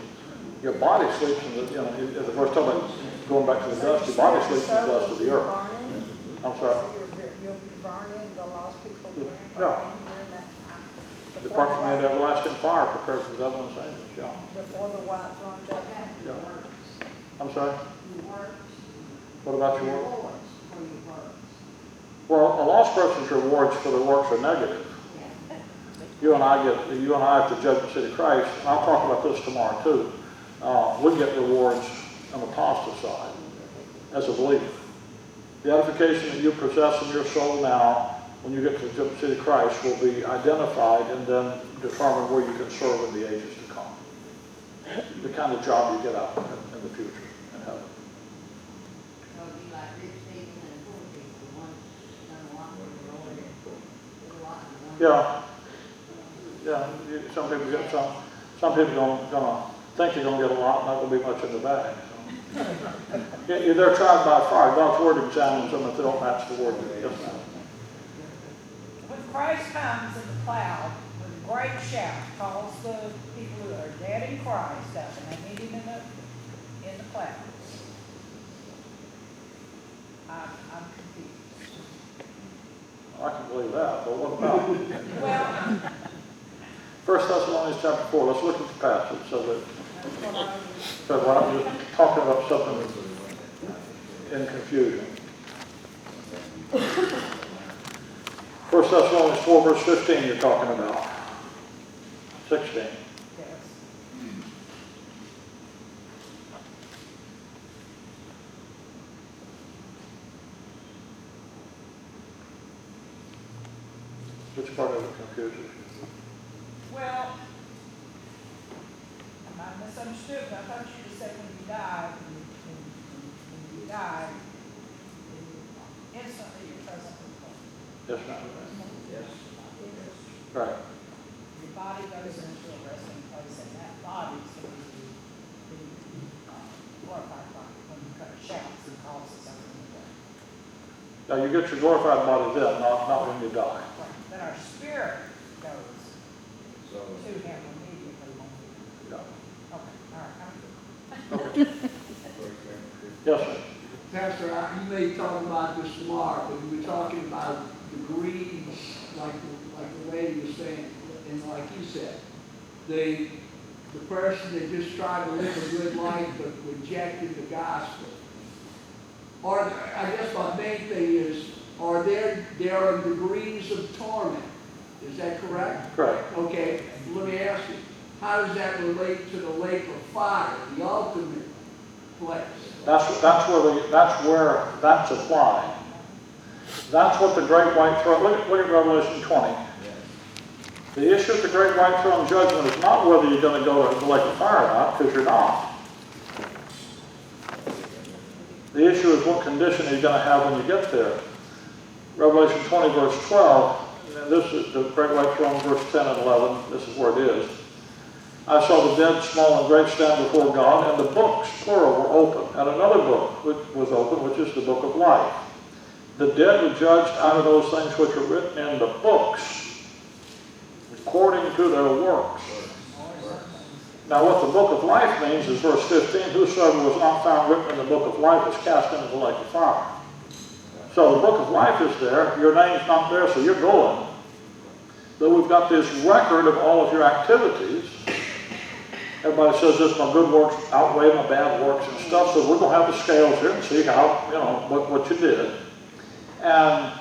Speaker 1: Your body sleeps in the, the verse talking about going back to the dust, your body sleeps in the dust of the earth. I'm sorry.
Speaker 4: You'll be burning, the lost people.
Speaker 1: Yeah. Depart from me into everlasting fire, prepared for the devil and his angels. Yeah.
Speaker 4: Before the white throne judgment.
Speaker 1: Yeah. I'm sorry?
Speaker 6: Your works,
Speaker 1: What about your work?
Speaker 6: rewards for your works.
Speaker 1: Well, a lost person's rewards for their works are negative. You and I at the Judgment Seat of Christ, and I'll talk about this tomorrow too. We get rewards on the positive side as a believer. The edification that you possess in your soul now, when you get to the Judgment Seat of Christ, will be identified and then determine where you can serve in the ages to come. The kind of job you get out in the future in heaven.
Speaker 6: So it'd be like rich people and poor people, one's done a lot for the Lord, did a lot, and one.
Speaker 1: Yeah. Some people get some people gonna think they're gonna get a lot, not gonna be much in the bag. So. They're tried by fire. God's word examines them if they don't match the word. Yes, ma'am.
Speaker 7: When Christ comes in the cloud, with
Speaker 4: great shout calls the people who are dead in Christ up and they meet him in the clouds. I'm confused.
Speaker 1: I can believe that, but what about
Speaker 4: Well,
Speaker 1: 1 Thessalonians chapter 4? Let's look at the passage so that
Speaker 4: that's what I was.
Speaker 1: so we're not just talking about something in confusion. 1 Thessalonians 4 verse 15 you're talking about. 16.
Speaker 4: Yes.
Speaker 1: Which part of it confuses you?
Speaker 4: Well, I misunderstood, but I thought you just said when you died, when you died, instantly you're present with God.
Speaker 1: Yes, ma'am.
Speaker 7: Yes.
Speaker 1: Right.
Speaker 4: Your body goes into a resting place, and that body is going to be glorified body when you cut shouts and calls or something like that.
Speaker 1: Now you get your glorified body then, not when you die.
Speaker 4: Right. Then our spirit goes
Speaker 7: So,
Speaker 4: to him immediately when we.
Speaker 1: Yeah.
Speaker 4: Okay, all right, I'm good.
Speaker 1: Okay. Yes, sir.
Speaker 3: Pastor, you may talk about this tomorrow, but you were talking about degrees, like the lady was saying, and like you said, the person that just tried to live a good life but rejected the gospel. Or I guess my main thing is, there are degrees of torment. Is that correct?
Speaker 1: Correct.
Speaker 3: Okay, let me ask you, how does that relate to the lake of fire, the ultimate place?
Speaker 1: That's where that's applied. That's what the great white throne, look at Revelation 20. The issue at the great white throne judgment is not whether you're going to go to the lake of fire or not, because you're not. The issue is what condition are you going to have when you get there. Revelation 20 verse 12, and this is the great white throne, verse 10 and 11, this is where it is. I saw the dead, small and great, stand before God, and the books, plural, were open. And another book was open, which is the book of life. The dead were judged out of those things which are written in the books, according to their works. Now what the book of life means is verse 15, whosoever was not found written in the book of life was cast into the lake of fire. So the book of life is there, your name's not there, so you're going. But we've got this record of all of your activities. Everybody says this, my good works outweigh my bad works and stuff, so we're going to have the scales here and see how, what you did. And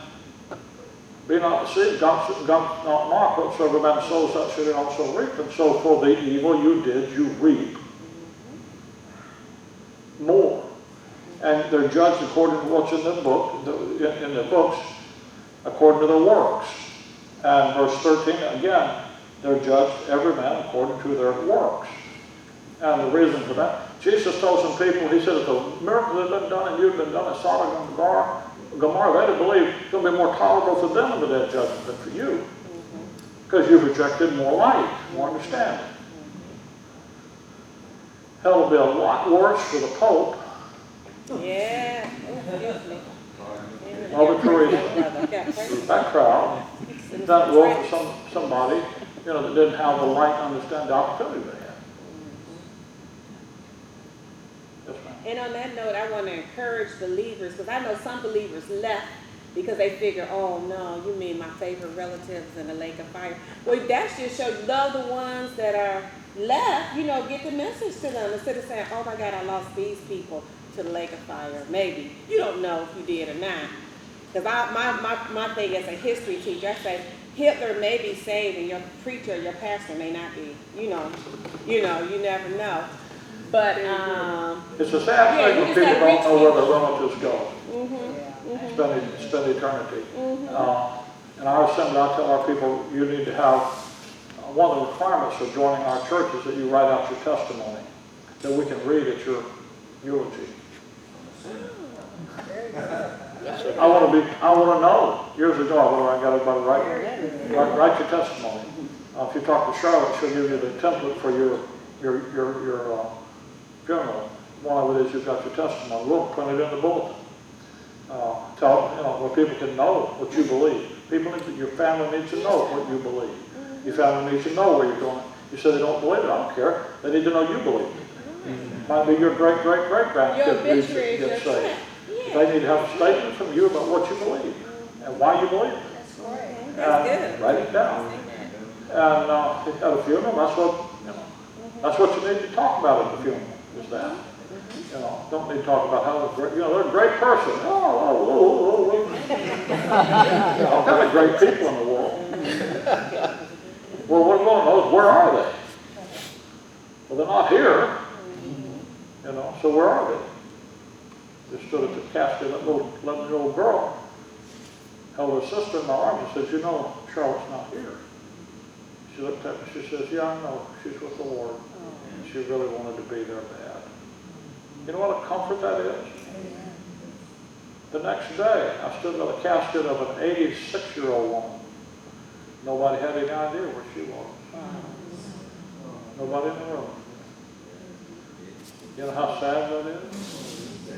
Speaker 1: be not deceived, God not mock, whatsoever man sows, that should he also reap. And so for the evil you did, you reap more. And they're judged according to what's in the book, in the books, according to their works. And verse 13, again, they're judged, every man according to their works. And the reason for that, Jesus told some people, he said, if the miracles had been done and you've been done at Sodom and Gomorrah, they'd have believed it's going to be more tolerable for them in the day of judgment than for you. Because you've rejected more light, more understanding. Hell will be a lot worse for the Pope.
Speaker 2: Yeah. Oh, excuse me.
Speaker 1: Mother Teresa, that crowd, that will for somebody, that didn't have the light to understand the opportunity they had. Yes, ma'am.
Speaker 2: And on that note, I want to encourage believers, because I know some believers left because they figure, oh no, you mean my favorite relatives in the lake of fire. Well, that just shows you love the ones that are left, get the message to them instead of saying, oh my God, I lost these people to the lake of fire. Maybe. You don't know if you did or not. Because my thing as a history teacher, I say, Hitler may be saved and your preacher, your pastor may not be. You never know. But
Speaker 1: it's a sad thing when people don't know where their relatives go. Spend eternity. In our assembly, I tell our people, you need to have, one of the requirements of joining our church is that you write out your testimony, that we can read at your eulogy. I want to know. Years ago, I got everybody write your testimony. If you talk to Charlotte, she'll give you the template for your funeral. One of it is you've got your testimony. We'll print it in the bulletin. Where people can know what you believe. Your family needs to know what you believe. Your family needs to know where you're going. You say they don't believe it. I don't care. They need to know you believe it. Might be your great-great-great-grandkid
Speaker 2: Your
Speaker 1: needs to
Speaker 2: obituary is
Speaker 1: get
Speaker 2: your
Speaker 1: saved.
Speaker 2: check. Yeah.
Speaker 1: They need to have a statement from you about what you believe and why you believe it.
Speaker 2: That's good.
Speaker 1: Write it down. And at a funeral, that's what you need to talk about at the funeral, is that. You know, don't need to talk about how they're great, they're a great person. All kind of great people in the world. Well, what going on? Where are they? Well, they're not here. So where are they? They stood at the casket, that little 11-year-old girl held her sister in my arms and said, Charlotte's not here. She looked at me, she says, yeah, I know, she's with the Lord. And she really wanted to be there bad. You know what a comfort that is? The next day, I stood by the casket of an 86-year-old woman. Nobody had any idea where she was. Nobody in the room. You know how sad that is?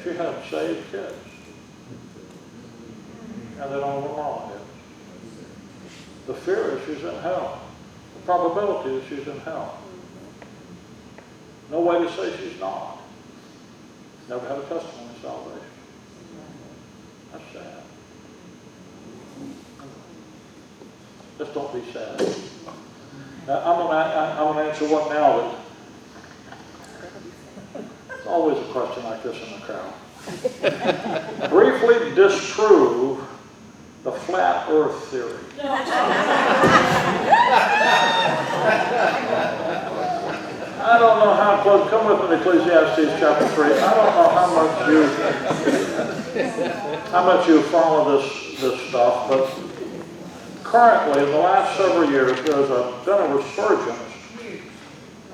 Speaker 1: She had saved kids. And then all her mom did. The fear is she's in hell. The probability is she's in hell. No way to say she's not. Never had a testimony of salvation. That's sad. Just don't be sad. Now, I'm going to answer one now that it's always a question like this in the crowd. Briefly disprove the flat earth theory. I don't know how close, come with me to Ecclesiastes chapter 3. I don't know how much you follow this stuff, but currently in the last several years there's been a resurgence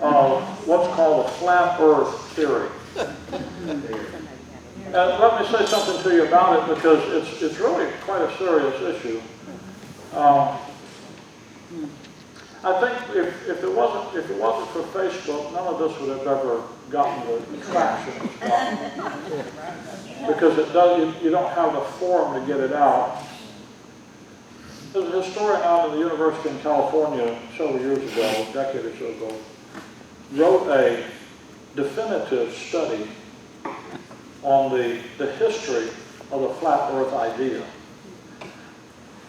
Speaker 1: of what's called the flat earth theory. And let me say something to you about it because it's really quite a serious issue. I think if it wasn't for Facebook, none of this would have ever gotten the traction it's gotten. Because you don't have the forum to get it out. There's a historian out of the University in California several years ago, a decade or so ago, wrote a definitive study on the history of the flat earth idea.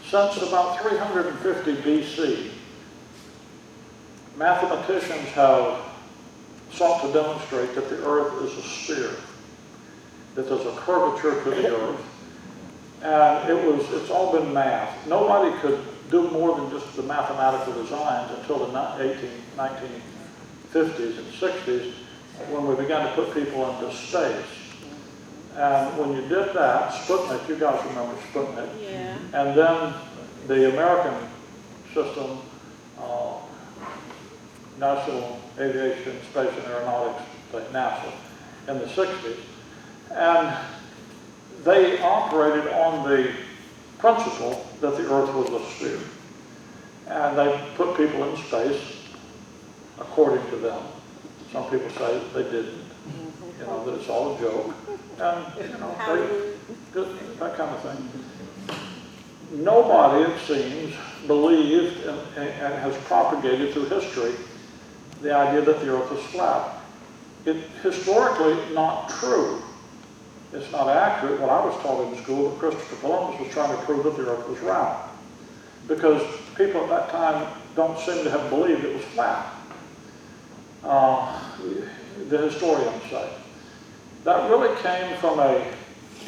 Speaker 1: Since about 350 BC, mathematicians have sought to demonstrate that the earth is a sphere, that there's a curvature to the earth, and it's all been math. Nobody could do more than just the mathematical designs until the 1950s and 60s, when we began to put people into space. And when you did that, Sputnik, you guys remember Sputnik,
Speaker 2: Yeah.
Speaker 1: and then the American system, National Aviation, Space and Aeronautics, like NASA, in the 60s, and they operated on the principle that the Earth was a sphere. And they put people in space according to them. Some people say they didn't, that it's all a joke, and that kind of thing. Nobody, it seems, believed and has propagated through history the idea that the earth is flat. It's historically not true. It's not accurate. What I was taught in school, that Christopher Columbus was trying to prove that the earth was round. Because people at that time don't seem to have believed it was flat. The historians say. That really came from a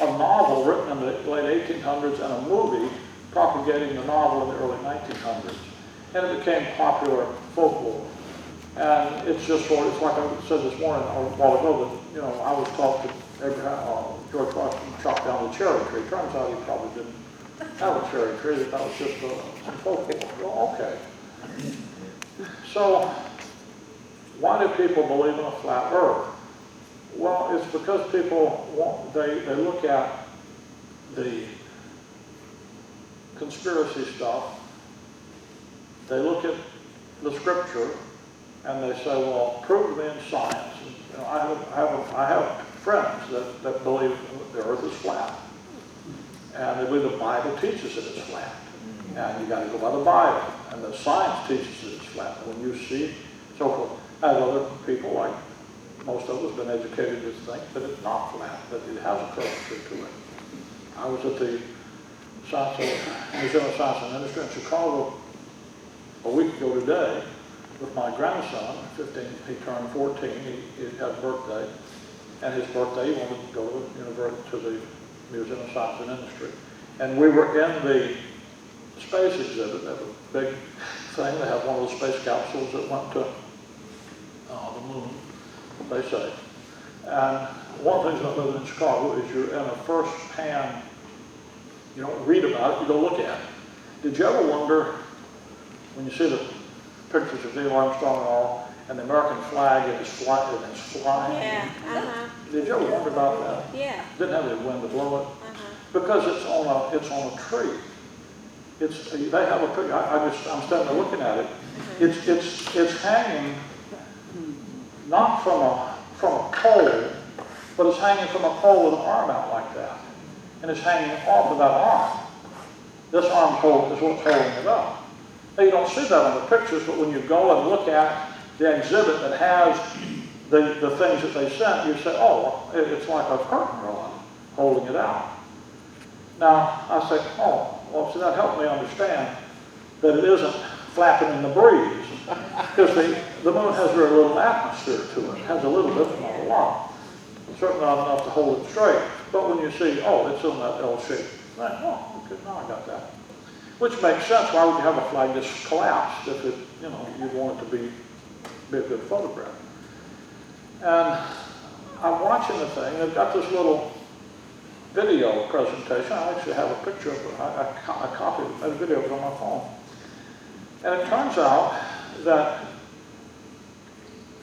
Speaker 1: novel written in the late 1800s and a movie propagating the novel in the early 1900s. And it became popular folklore. And it's just it's like I said this morning, a while ago, that, I was taught that George Washington chopped down the cherry tree. Turns out he probably didn't have a cherry tree, that was just some folklore. Well, okay. So, why do people believe in a flat earth? Well, it's because people they look at the conspiracy stuff, they look at the scripture, and they say, well, prove to me in science. And, I have friends that believe the earth is flat. And they believe the Bible teaches that it's flat. And you got to go by the Bible. And the science teaches that it's flat. When you see, so forth, as other people, like most of us, been educated to think that it's not flat, that it has a curvature to it. I was at the Museum of Science and Industry in Chicago a week ago today with my grandson, 15, he turned 14, he had a birthday, and his birthday he wanted to go to the Museum of Science and Industry. And we were in the space exhibit. They have a big thing. They have one of those space capsules that went to the moon, they say. And one of the things about living in Chicago is you're in a first-hand, you don't read about it, you go look at it. Did you ever wonder, when you see the pictures of Neil Armstrong and all, and the American flag and it's flying?
Speaker 2: Yeah,
Speaker 1: Did you ever wonder about that?
Speaker 2: yeah.
Speaker 1: Didn't have any wind to blow it. Because it's on a tree. They have a picture. I'm standing there looking at it. It's hanging not from a pole, but it's hanging from a pole with an arm out like that, and it's hanging off of that arm. This arm pole is what's holding it up. Now you don't see that on the pictures, but when you go and look at the exhibit that has the things that they sent, you say, oh, it's like a curtain rod holding it out. Now, I say, oh, well, see, that helped me understand that it isn't flapping in the breeze, because the moon has very little atmosphere to it. It has a little bit, but not a lot. Certainly not enough to hold it straight. But when you see, oh, it's in that L-shaped thing, oh, okay, now I got that. Which makes sense. Why would you have a flag that's collapsed if it, you'd want it to be a good photograph? And I'm watching the thing. They've got this little video presentation. I actually have a picture of it. I copied it, made a video of it on my phone. And it turns out that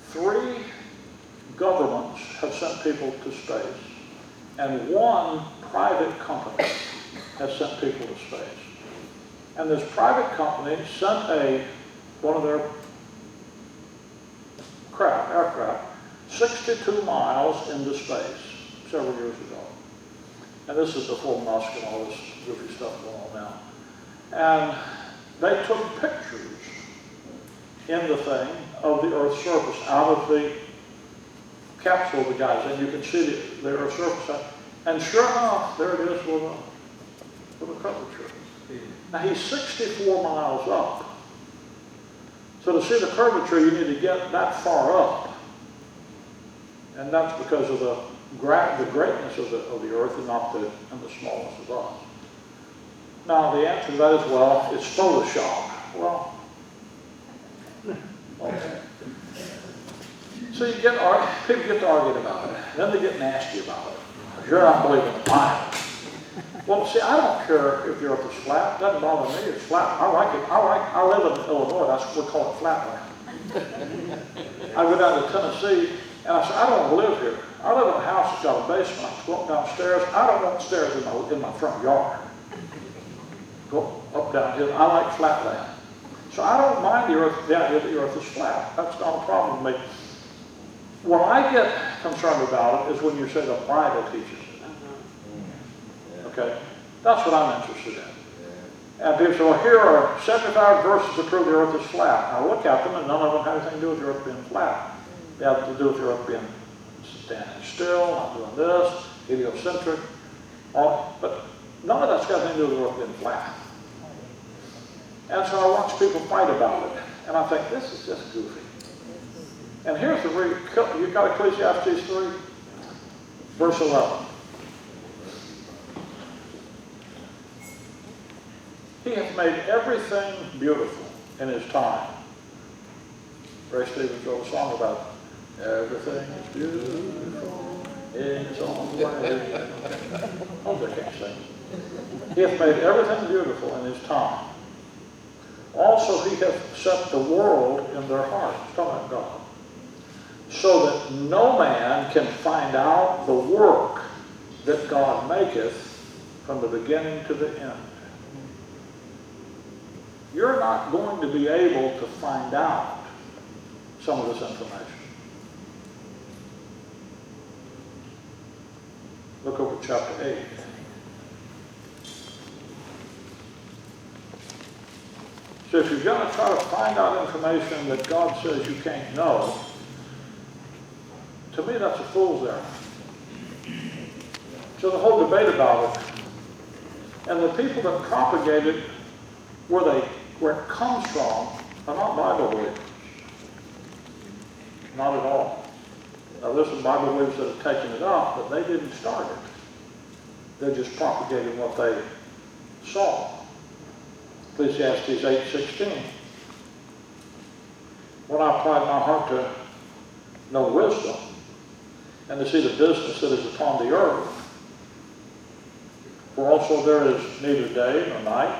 Speaker 1: 3 governments have sent people to space, and 1 private company has sent people to space. And this private company sent one of their aircraft 62 miles into space several years ago. And this is before Musk and all this goofy stuff going on now. And they took pictures in the thing of the Earth's surface out of the capsule the guy's in. You can see the Earth's surface. And sure enough, there it is with a curvature. Now he's 64 miles up. So to see the curvature, you need to get that far up. And that's because of the greatness of the Earth and not the smallness of us. Now the answer to that is, well, it's Photoshop. Well, okay. So people get to argue about it. Then they get nasty about it. You're not believing the Bible. Well, see, I don't care if the Earth is flat. It doesn't bother me. It's flat. I like it. I live in Illinois. That's what we call it flatland. I go down to Tennessee, and I say, I don't want to live here. I live in a house that's got a basement. I go up downstairs. I don't want stairs in my front yard. Go up down here. I like flatland. So I don't mind the idea that the Earth is flat. That's not a problem to me. What I get concerned about it is when you say the Bible teaches it. Okay? That's what I'm interested in. And people say, well, here are 75 verses to prove the Earth is flat. I look at them, and none of them have anything to do with the Earth being flat. They have to do with the Earth being standing still, not doing this, heliocentric, but none of that's got anything to do with the Earth being flat. And so I watch people fight about it, and I think, this is just goofy. And here's you got Ecclesiastes 3, verse 11. He hath made everything beautiful in his time. Ray Stevens wrote a song about it. Everything is beautiful in its own way. Oh, they can't sing. He hath made everything beautiful in his time. Also he hath set the world in their hearts. Talking about God. So that no man can find out the work that God maketh from the beginning to the end. You're not going to be able to find out some of this information. Look over chapter 8. See, So if you're going to try to find out information that God says you can't know, to me that's a fool's errand. So the whole debate about it, and the people that propagate it, where it comes from, are not Bible believers. Not at all. Now there's some Bible believers that have taken it up, but they didn't start it. They're just propagating what they saw. Ecclesiastes 8:16. When I applied my heart to know wisdom and to see the business that is upon the earth, for also there is neither day nor night,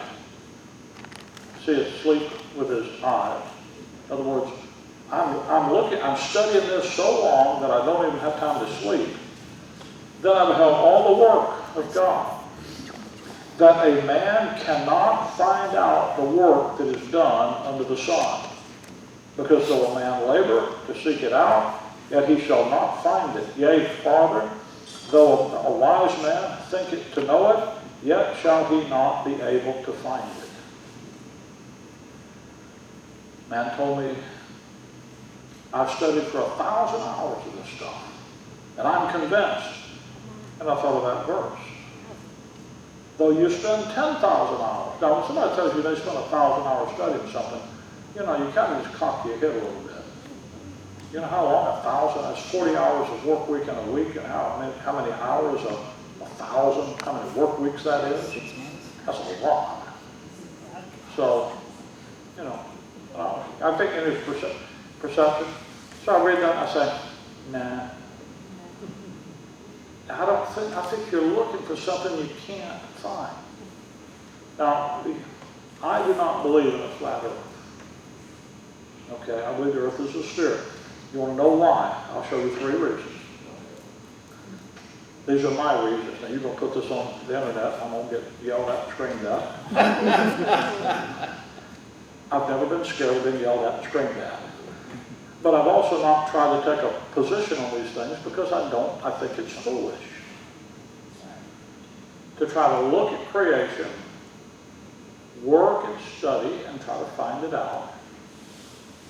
Speaker 1: seeth sleep with his eyes. In other words, I'm studying this so long that I don't even have time to sleep. Then I beheld all the work of God, that a man cannot find out the work that is done under the sun. Because though a man labor to seek it out, yet he shall not find it. Yea, farther, though a wise man think it to know it, yet shall he not be able to find it. Man told me, I've studied for 1,000 hours of this stuff, and I'm convinced. And I thought of that verse. Though you spend 10,000 hours. Now, when somebody tells you they spend 1,000 hours studying something, you kind of just cock your head a little bit. You know how long 1,000? That's 40 hours of work week in a week, and how many hours of 1,000? How many work weeks that is? That's a lot. So, I think in his perception. So I read that and I say, nah. I think you're looking for something you can't find. Now, I do not believe in a flat earth. Okay, I believe the earth is a sphere. You want to know why? I'll show you 3 reasons. These are my reasons. Now, you're going to put this on the internet. I'm going to get yelled at and screamed at. I've never been scared of being yelled at and screamed at. But I've also not tried to take a position on these things because I think it's foolish to try to look at creation, work and study, and try to find it out,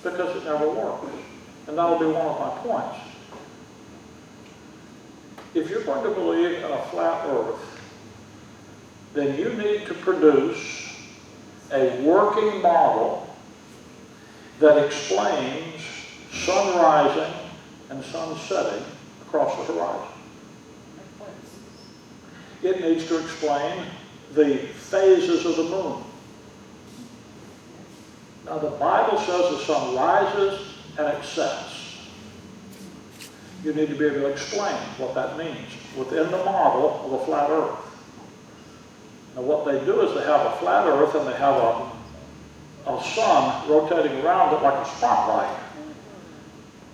Speaker 1: because it never works. And that'll be one of my points. If you're going to believe in a flat earth, then you need to produce a working model that explains sun rising and sun setting across the horizon. It needs to explain the phases of the moon. Now the Bible says the sun rises and it sets. You need to be able to explain what that means within the model of a flat earth. Now what they do is they have a flat earth and they have a sun rotating around it like a spotlight.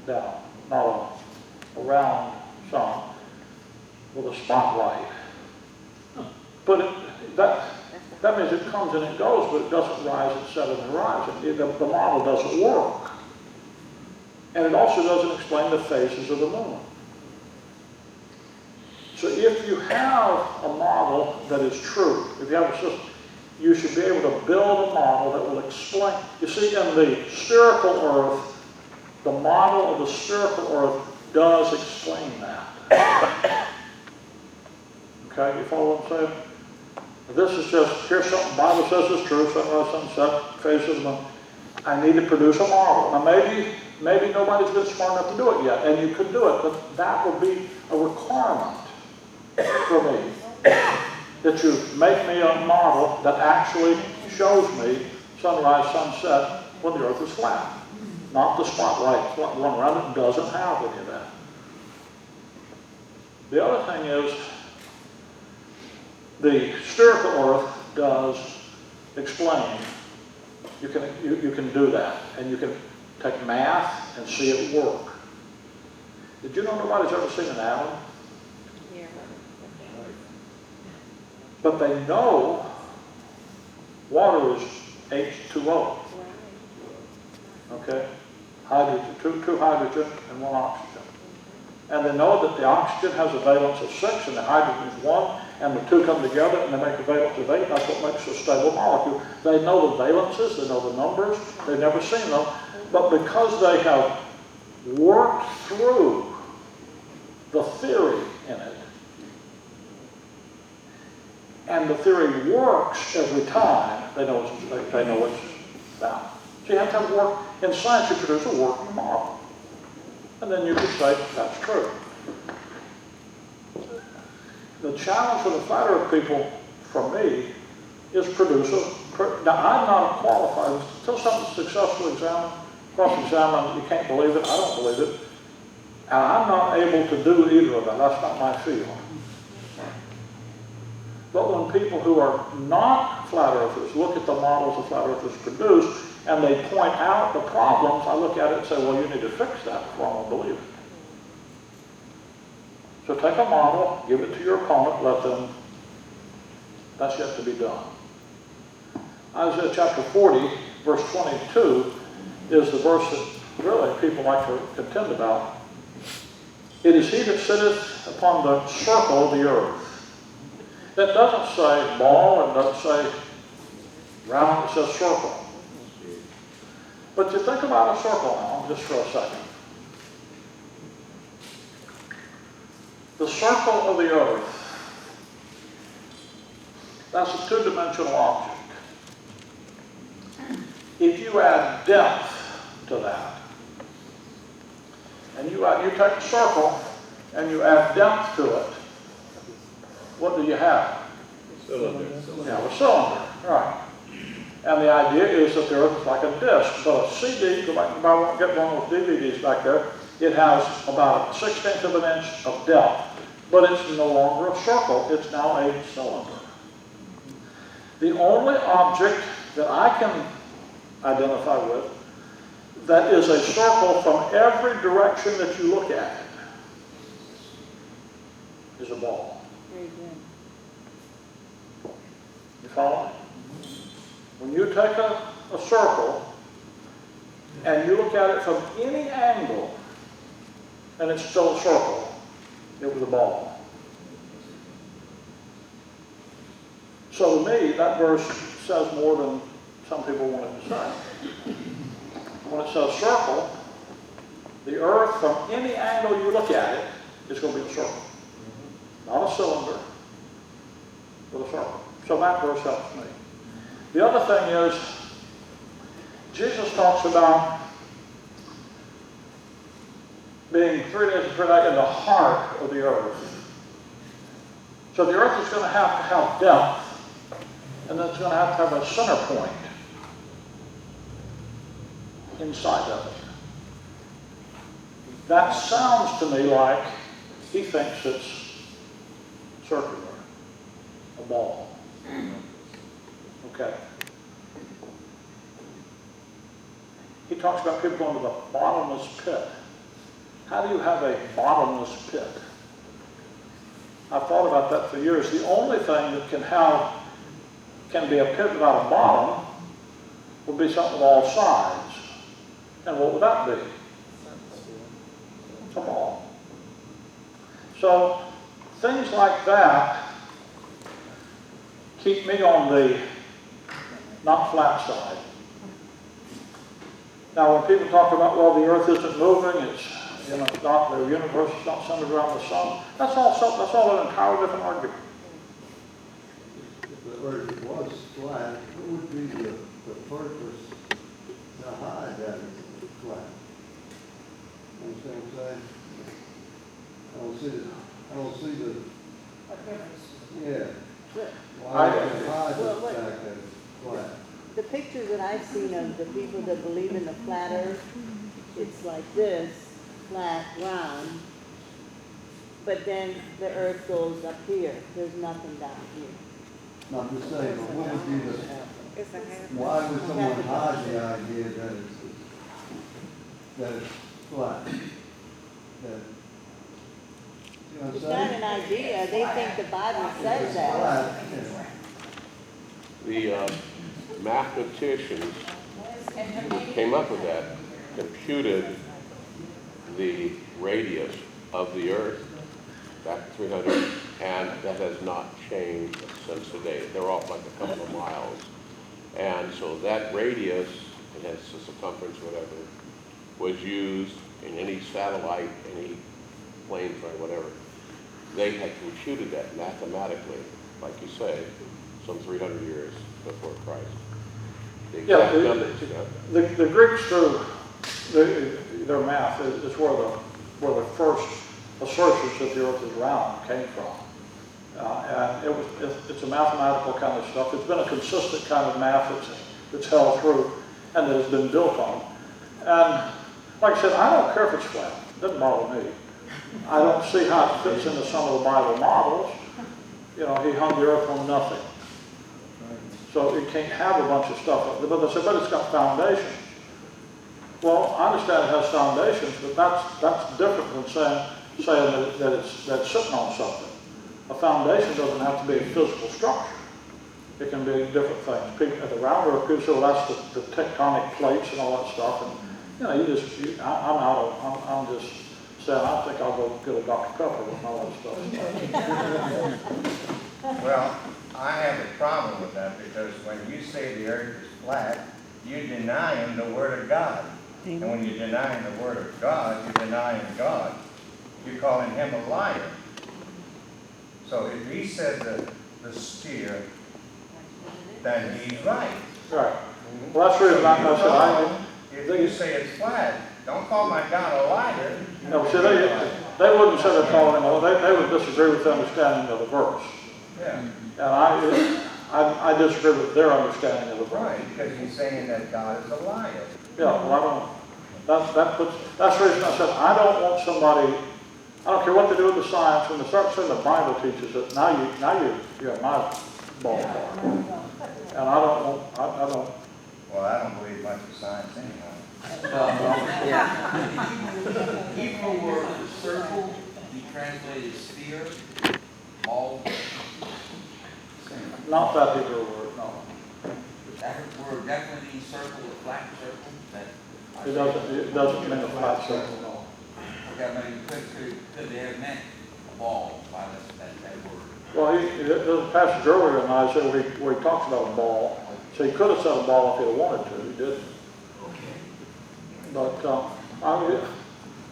Speaker 1: Down, not a round sun with a spotlight. But that means it comes and it goes, but it doesn't rise and set on the horizon. The model doesn't work. And it also doesn't explain the phases of the moon. So if you have a model that is true, if you have a system, you should be able to build a model that will explain. You see, in the spherical earth, the model of the spherical earth does explain that. Okay, you follow what I'm saying? This is just, here's something the Bible says is true, sunrise, sunset, phase of the moon. I need to produce a model. Now maybe nobody's been smart enough to do it yet, and you could do it, but that would be a requirement for me. That you make me a model that actually shows me sunrise, sunset when the earth is flat. Not the spotlight one around it doesn't have any of that. The other thing is, the spherical earth does explain. You can do that, and you can take math and see it work. Did you know nobody's ever seen an atom?
Speaker 2: Yeah.
Speaker 1: But they know water is H2O. Okay? Hydrogen, two hydrogen and 1 oxygen. And they know that the oxygen has a valence of 6 and the hydrogen is 1, and the two come together and they make a valence of 8. That's what makes a stable molecule. They know the valences, they know the numbers, they've never seen them, but because they have worked through the theory in it, and the theory works every time, they know it's valid. So you have to have work. In science, you produce a working model. And then you can say that's true. The challenge for the flat earth people, for me, is produce a, now I'm not qualified, until something's successfully cross-examined, you can't believe it, I don't believe it, and I'm not able to do either of them, that's not my field. But when people who are not flat earthers look at the models the flat earthers produce, and they point out the problems, I look at it and say, well, you need to fix that before I won't believe it. So take a model, give it to your opponent, let them, that's yet to be done. Isaiah chapter 40, verse 22, is the verse that really people like to contend about. It is he that sitteth upon the circle of the earth. That doesn't say ball, it doesn't say round, it says circle. But you think about a circle now, just for a second. The circle of the earth, that's a two-dimensional object. If you add depth to that, and you take a circle and you add depth to it, what do you have?
Speaker 7: Cylinder.
Speaker 1: You have a cylinder, right. And the idea is that the earth is like a disc. So a CD, go back and buy one, get one of those DVDs back there, it has about 1/16 of an inch of depth. But it's no longer a circle, it's now a cylinder. The only object that I can identify with that is a circle from every direction that you look at it is a ball.
Speaker 2: Very good.
Speaker 1: You follow me? When you take a circle and you look at it from any angle and it's still a circle, it was a ball. So to me, that verse says more than some people want it to say. When it says circle, the earth from any angle you look at it is going to be a circle. Not a cylinder, but a circle. So that verse helps me. The other thing is, Jesus talks about being 3 days and 3 nights in the heart of the earth. So the earth is going to have depth, and then it's going to have a center point inside of it. That sounds to me like he thinks it's circular, a ball. Okay. He talks about people going to the bottomless pit. How do you have a bottomless pit? I've thought about that for years. The only thing that can be a pit without a bottom would be something with all sides. And what would that be? A ball. So things like that keep me on the not flat side. Now, when people talk about, well, the earth isn't moving, it's not, the universe is not centered around the sun, that's all an entirely different argument.
Speaker 7: If the earth was flat, what would be the purpose to hide that it's flat? You understand what I'm saying? I don't see the,
Speaker 4: What difference?
Speaker 7: yeah.
Speaker 2: Look,
Speaker 7: Why would you hide
Speaker 2: Well,
Speaker 7: the
Speaker 2: what-
Speaker 7: fact that it's flat?
Speaker 2: the pictures that I've seen of the people that believe in the flat earth, it's like this, flat, round, but then the earth goes up here. There's nothing down here.
Speaker 7: Not to say, but what would be the,
Speaker 2: It's a half.
Speaker 7: why would someone hide the idea that it's flat? That, you know what I'm
Speaker 2: It's
Speaker 7: saying?
Speaker 2: not an idea. They think the Bible says
Speaker 7: It's
Speaker 2: that.
Speaker 7: flat, yeah.
Speaker 8: The mathematicians who came up with that computed the radius of the Earth back 300 And that has not changed since the day. They're off like a couple of miles. And so that radius, and that's the circumference, whatever, was used in any satellite, any plane flight, whatever. They had computed that mathematically, like you say, some 300 years before Christ. The
Speaker 1: Yeah,
Speaker 8: exact numbers, you know.
Speaker 1: the Greeks through their math is where the first assertions that the earth is round came from. And it's a mathematical kind of stuff. It's been a consistent kind of math that's held through and that has been built on. And like I said, I don't care if it's flat. It doesn't bother me. I don't see how it fits into some of the Bible models. You know, he hung the earth on nothing. So it can't have a bunch of stuff. But they said, but it's got foundations. Well, I understand it has foundations, but that's different than saying that it's sitting on something. A foundation doesn't have to be a physical structure. It can be different things. People, at the round earth, people say, well, that's the tectonic plates and all that stuff. And, you know, I'm just saying, I think I'll go get a Dr. Pepper with all that stuff.
Speaker 9: Well, I have a problem with that because when you say the earth is flat, you're denying the Word of God. And when you're denying the Word of God, you're denying God. You're calling him a liar. So if he said the sphere, then he's right.
Speaker 1: Right. Well, that's the reason I'm going to say,
Speaker 9: If you say it's flat, don't call my God a liar.
Speaker 1: no, see, they wouldn't say they're calling him, they would disagree with the understanding of the verse.
Speaker 9: Yeah.
Speaker 1: And I disagree with their understanding of the verse.
Speaker 9: Right, because he's saying that God is a liar.
Speaker 1: Yeah, well, that's the reason I said, I don't want somebody, I don't care what they do with the science, when they start saying the Bible teaches it, now you're in my ballpark. And I don't,
Speaker 9: Well, I don't believe much of science anyhow.
Speaker 10: Hebrew word circle, you translated sphere, all same.
Speaker 1: not that Hebrew word, no.
Speaker 10: That word definitely means circle, a flat circle, that.
Speaker 1: It doesn't mean a flat circle, no.
Speaker 10: Okay, I mean, could they have meant a ball by that word?
Speaker 1: Well, there's a passage earlier in Isaiah where he talks about a ball. So he could have said a ball if he wanted to, he didn't. But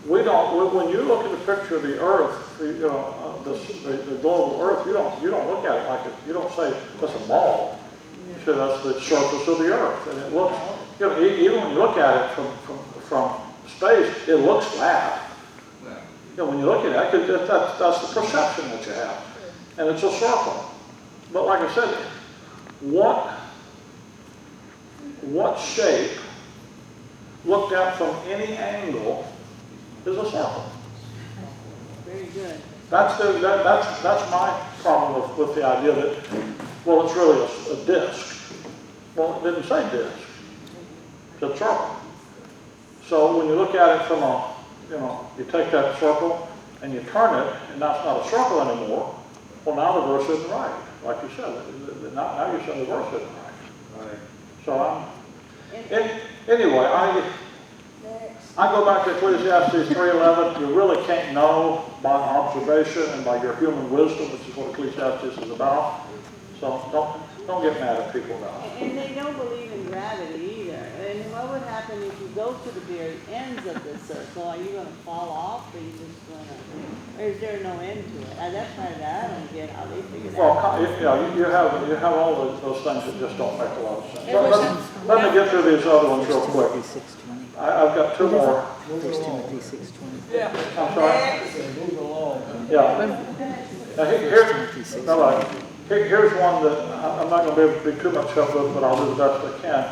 Speaker 1: we don't. When you look at the picture of the Earth, the global Earth, you don't look at it like it. You don't say that's a ball. You say that's the surface of the Earth, and it looks. You know, even when you look at it from space, it looks flat.
Speaker 10: Well,
Speaker 1: You know, when you look at it, that's the perception that you have, and it's a circle. But like I said, what shape, looked at from any angle, is a circle?
Speaker 2: Very good.
Speaker 1: That's my problem with the idea that, well, it's really a disc. Well, it didn't say disc. It said circle. So when you look at it from you take that circle and you turn it, and that's not a circle anymore, well, now the verse isn't right. Like you said, now you're saying the verse isn't right.
Speaker 7: Right.
Speaker 1: So anyway, I go back to Ecclesiastes 3:11. You really can't know by observation and by your human wisdom, which is what Ecclesiastes is about. So don't get mad at people now.
Speaker 11: And they don't believe in gravity either. And what would happen if you go to the very ends of the circle? Are you going to fall off, or are you just going to, or is there no end to it? That's part that I don't get how they figure that out.
Speaker 1: Well, you have all those things that just don't make a lot of sense. Let me get through these other ones real quick. I've got two more.
Speaker 12: 1 Timothy 6:20.
Speaker 3: Yeah.
Speaker 1: I'm sorry.
Speaker 3: Move along.
Speaker 1: Yeah. Now, here's one that I'm not going to be able to be too much help with, but I'll do the best I can.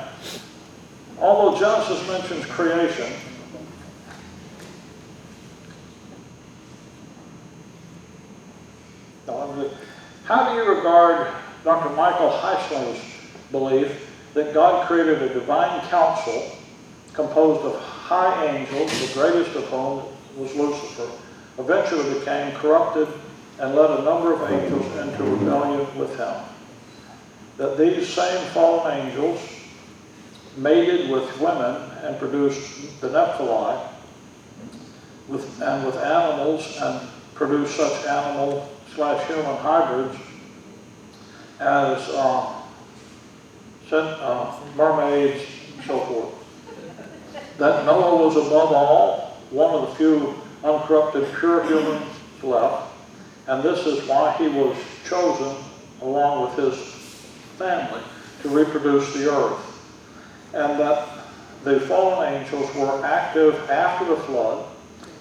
Speaker 1: Although Genesis mentions creation, how do you regard Dr. Michael Heisling's belief that God created a divine council composed of high angels, the greatest of whom was Lucifer, eventually became corrupted and led a number of angels into rebellion with him? That these same fallen angels mated with women and produced the Nephilim, and with animals and produced such animal slash human hybrids as mermaids, and so forth. That Noah was above all, one of the few uncorrupted, pure humans left, and this is why he was chosen, along with his family, to reproduce the earth. And that the fallen angels were active after the flood,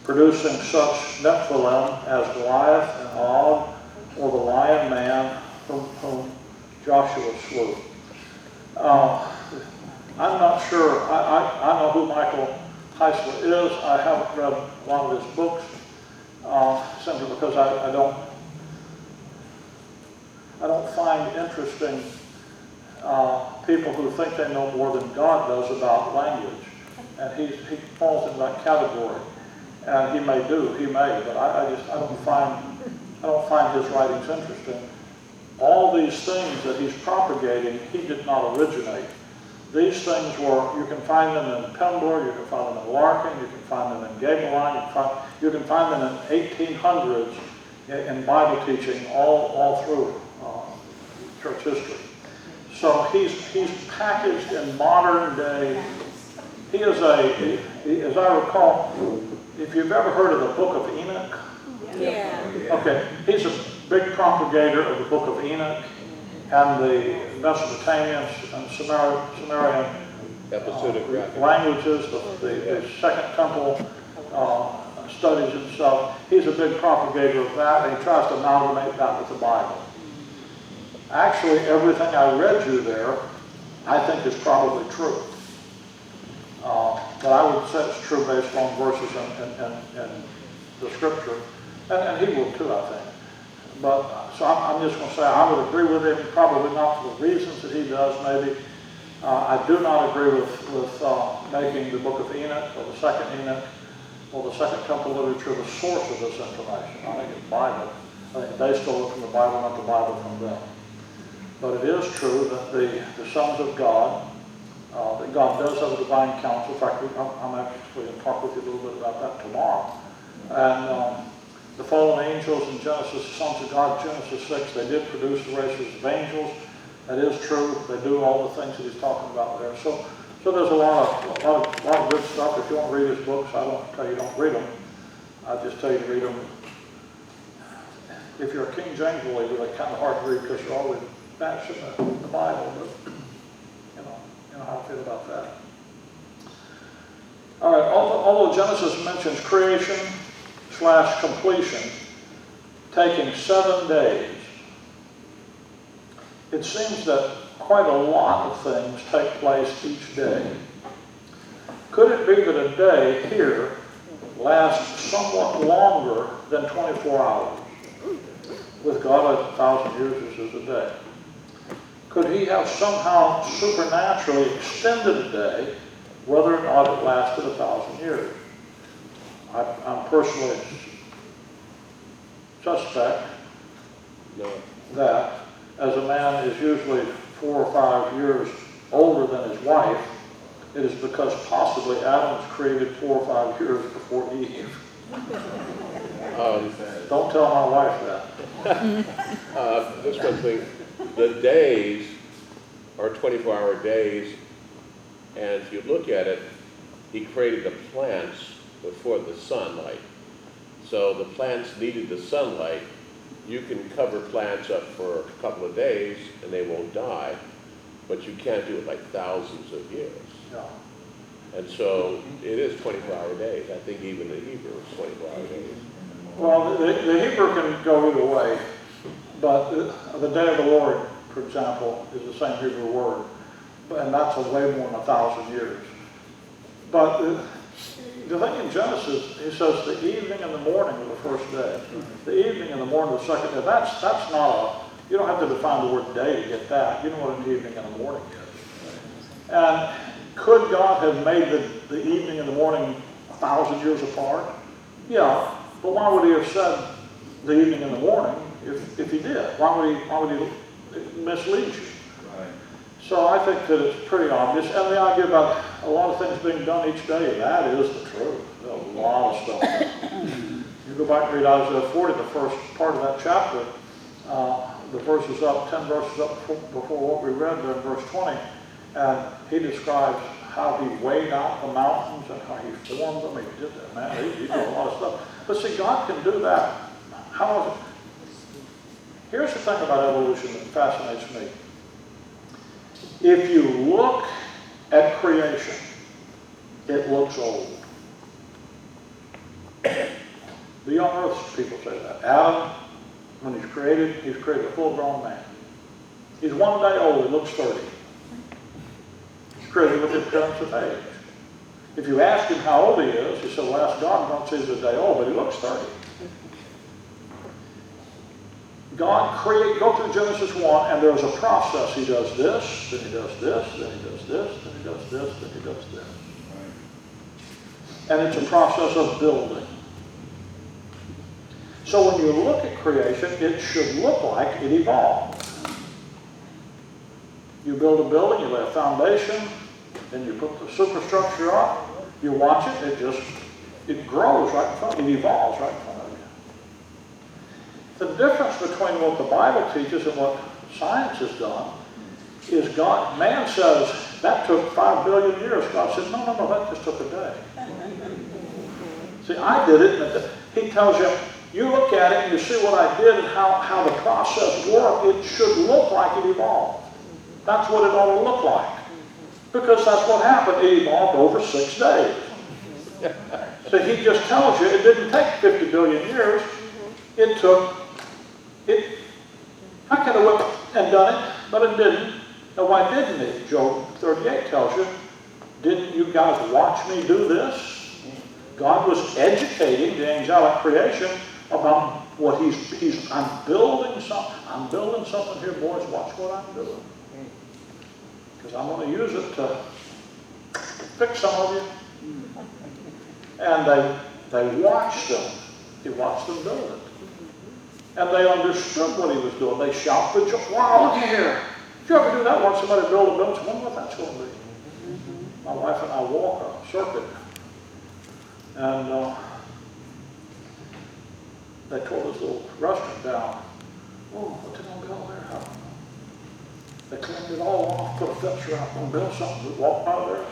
Speaker 1: producing such Nephilim as Goliath and Og, or the lion man whom Joshua slew. I'm not sure. I know who Michael Heisler is. I haven't read a lot of his books, simply because I don't find interesting people who think they know more than God does about language. And he falls in that category. And he may, but I don't find his writings interesting. All these things that he's propagating, he did not originate. These things you can find them in Pembroke, you can find them in Larkin, you can find them in Gameline, you can find them in 1800s in Bible teaching all through church history. So he's packaged in modern day. He is as I recall, if you've ever heard of the Book of Enoch.
Speaker 2: Yeah.
Speaker 1: Okay, he's a big propagator of the Book of Enoch and the Mesopotamian and Sumerian languages, the Second Temple studies and stuff. He's a big propagator of that, and he tries to amalgamate that with the Bible. Actually, everything I read you there, I think is probably true. But I would say it's true based on verses in the Scripture, and he will too, I think. But so I'm just going to say I would agree with him, probably not for the reasons that he does, maybe. I do not agree with making the Book of Enoch or the Second Enoch or the Second Temple literature the source of this information. I think it's Bible. I think they stole it from the Bible, not the Bible from them. But it is true that the sons of God, that God does have a divine counsel. In fact, I'm actually going to talk with you a little bit about that tomorrow. And the fallen angels in Genesis, the sons of God, Genesis 6, they did produce the races of angels. That is true. They do all the things that he's talking about there. So there's a lot of good stuff. If you want to read his books, I don't tell you don't read them. I just tell you to read them. If you're a King James believer, they're kind of hard to read because you're always bashing the Bible. But you know how I feel about that. All right. Although Genesis mentions creation / completion taking 7 days, it seems that quite a lot of things take place each day. Could it be that a day here lasts somewhat longer than 24 hours? With God, 1,000 years is a day. Could he have somehow supernaturally extended a day, whether or not it lasted 1,000 years? I'm personally suspect that as a man is usually 4 or 5 years older than his wife, it is because possibly Adam was created 4 or 5 years before Eve. Don't tell my wife that.
Speaker 8: This one thing, the days are 24-hour days, and if you look at it, he created the plants before the sunlight. So the plants needed the sunlight. You can cover plants up for a couple of days and they won't die, but you can't do it like thousands of years.
Speaker 1: No.
Speaker 8: And so it is 24-hour days. I think even the Hebrew is 24-hour days.
Speaker 1: Well, the Hebrew can go either way, but the day of the Lord, for example, is the same Hebrew word, and that's way more than 1,000 years. But the thing in Genesis, he says the evening and the morning of the first day. The evening and the morning of the second day. That's not you don't have to define the word day to get that. You know what an evening and a morning is. And could God have made the evening and the morning 1,000 years apart? Yeah, but why would he have said the evening and the morning if he did? Why would he mislead you?
Speaker 9: Right.
Speaker 1: So I think that it's pretty obvious. And the idea about a lot of things being done each day, that is the truth. There's a lot of stuff. You go back and read Isaiah 40, the first part of that chapter, the verses up, 10 verses up before what we read there in verse 20, and he describes how he weighed out the mountains and how he formed them. He did that, man. He did a lot of stuff. But see, God can do that. How is it? Here's the thing about evolution that fascinates me. If you look at creation, it looks old. The young earth people say that. Adam, when he's created a full-grown man. He's 1 day old, he looks 30. He's created with the appearance of age. If you ask him how old he is, he said, well, ask God, don't say he's a day old, but he looks 30. God go through Genesis 1, and there's a process. He does this, then he does this, then he does this, then he does this, then he does this. And it's a process of building. So when you look at creation, it should look like it evolved. You build a building, you lay a foundation, then you put the superstructure up, you watch it, it grows right in front, it evolves right in front of you. The difference between what the Bible teaches and what science has done is man says, that took 5 billion years. God said, no, that just took a day. See, I did it, and he tells you, you look at it and you see what I did and how the process worked, it should look like it evolved. That's what it ought to look like. Because that's what happened. It evolved over 6 days. So he just tells you it didn't take 50 billion years. I could have went and done it, but it didn't. Now why didn't it? Job 38 tells you, didn't you guys watch me do this? God was educating the angelic creation about what I'm building something here, boys, watch what I'm doing. Because I'm going to use it to fix some of you. And they watched them. He watched them build it. And they understood what he was doing. They shouted, wow, look here. Did you ever do that? Watch somebody build a building? I wonder what that's going to be. My wife and I walk a circuit. And they tore this little restaurant down. Oh, what's it going to be all there? I don't know. They cleaned it all off, put a fence around, going to build something. We walked by there,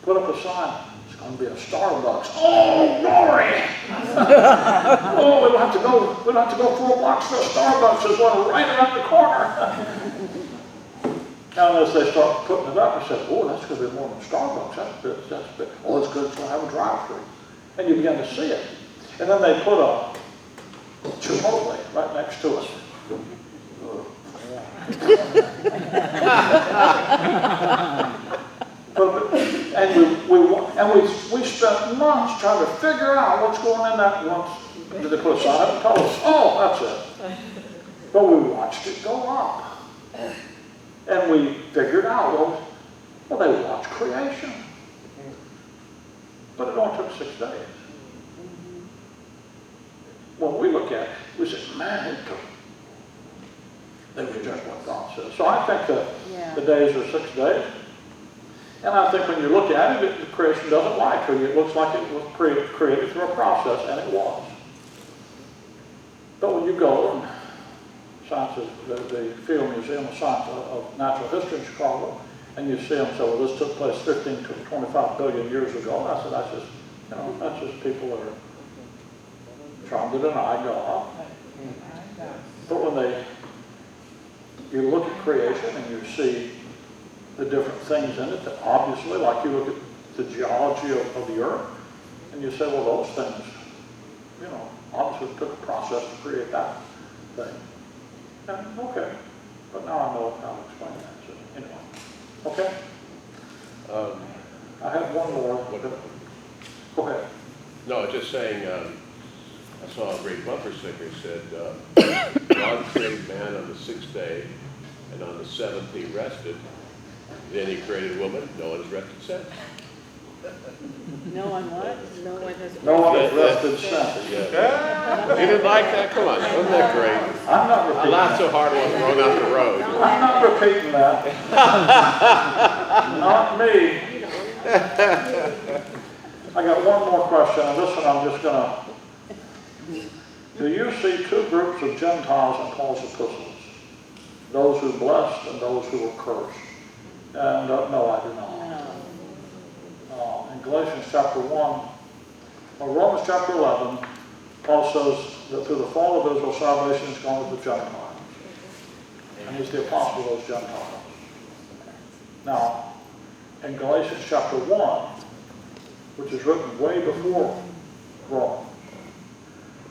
Speaker 1: put up a sign. It's going to be a Starbucks. Oh, glory! Oh, we don't have to go 4 blocks for a Starbucks. There's one right around the corner. Now, as they start putting it up, I said, oh, that's going to be more than Starbucks. That's big. Oh, it's good. It's going to have a drive-thru. And you begin to see it. And then they put a Chipotle right next to it. And we spent months trying to figure out what's going in that once. Did they put a sign up and tell us, oh, that's it. But we watched it go up. And we figured out, well, they watched creation. But it only took 6 days. When we look at it, we say, man, it took. They reject what God says. So I think that the days are 6 days. And I think when you look at it, the creation doesn't lie to you. It looks like it was created through a process, and it was. But when you go, and the Field Museum of Science of Natural History in Chicago, and you see them say, well, this took place 15 to 25 billion years ago. And I said, that's just people that are trying to deny God. But when you look at creation and you see the different things in it, that obviously, like you look at the geology of the earth, and you say, well, those things, obviously took a process to create that thing. And okay, but now I know how to explain that. So anyway, okay. I have one more. Go ahead.
Speaker 8: No, just saying, I saw a great bumper sticker said, God created man on the 6th day, and on the 7th he rested. Then he created woman. No one has rested since.
Speaker 11: No one what?
Speaker 2: No one has.
Speaker 1: No one has rested since.
Speaker 8: Yeah. You didn't like that? Come on, wasn't that great?
Speaker 1: I'm not repeating
Speaker 8: A not so hard one thrown out the road.
Speaker 1: I'm not repeating that. Not me. I got one more question, and this one I'm just going to Do you see two groups of Gentiles in Paul's epistles? Those who blessed and those who were cursed. And no, I do not. In Galatians chapter 1, or Romans chapter 11, Paul says that through the fall of Israel, salvation has gone to the Gentiles. And he's the apostle of those Gentiles. Now, in Galatians chapter 1, which is written way before Romans,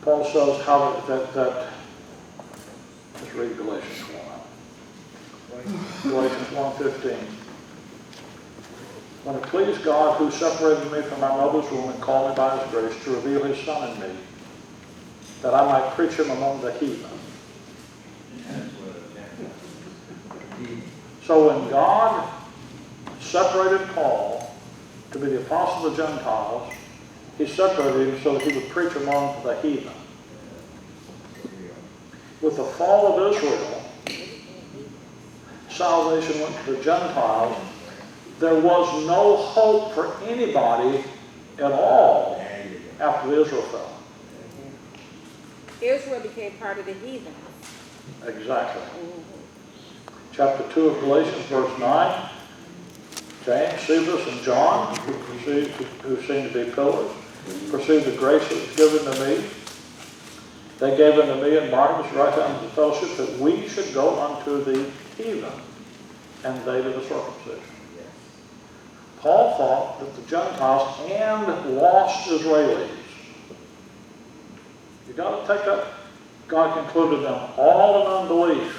Speaker 1: Paul says how that let's read Galatians 1. Galatians 1:15. When it pleased God, who separated me from my mother's womb and called me by his grace to reveal his Son in me, that I might preach him among the heathen. So when God separated Paul to be the apostle of the Gentiles, he separated him so that he would preach among the heathen. With the fall of Israel, salvation went to the Gentiles. There was no hope for anybody at all after Israel fell.
Speaker 2: Israel became part of the heathen.
Speaker 1: Exactly. Chapter 2 of Galatians, verse 9. James, Cephas, and John, who seem to be pillars, perceived the grace that was given to me. They gave unto me and Barnabas right unto the fellowship that we should go unto the heathen, and they to the circumcision. Paul thought that the Gentiles and lost Israelis. You got to take that. God concluded them all in unbelief,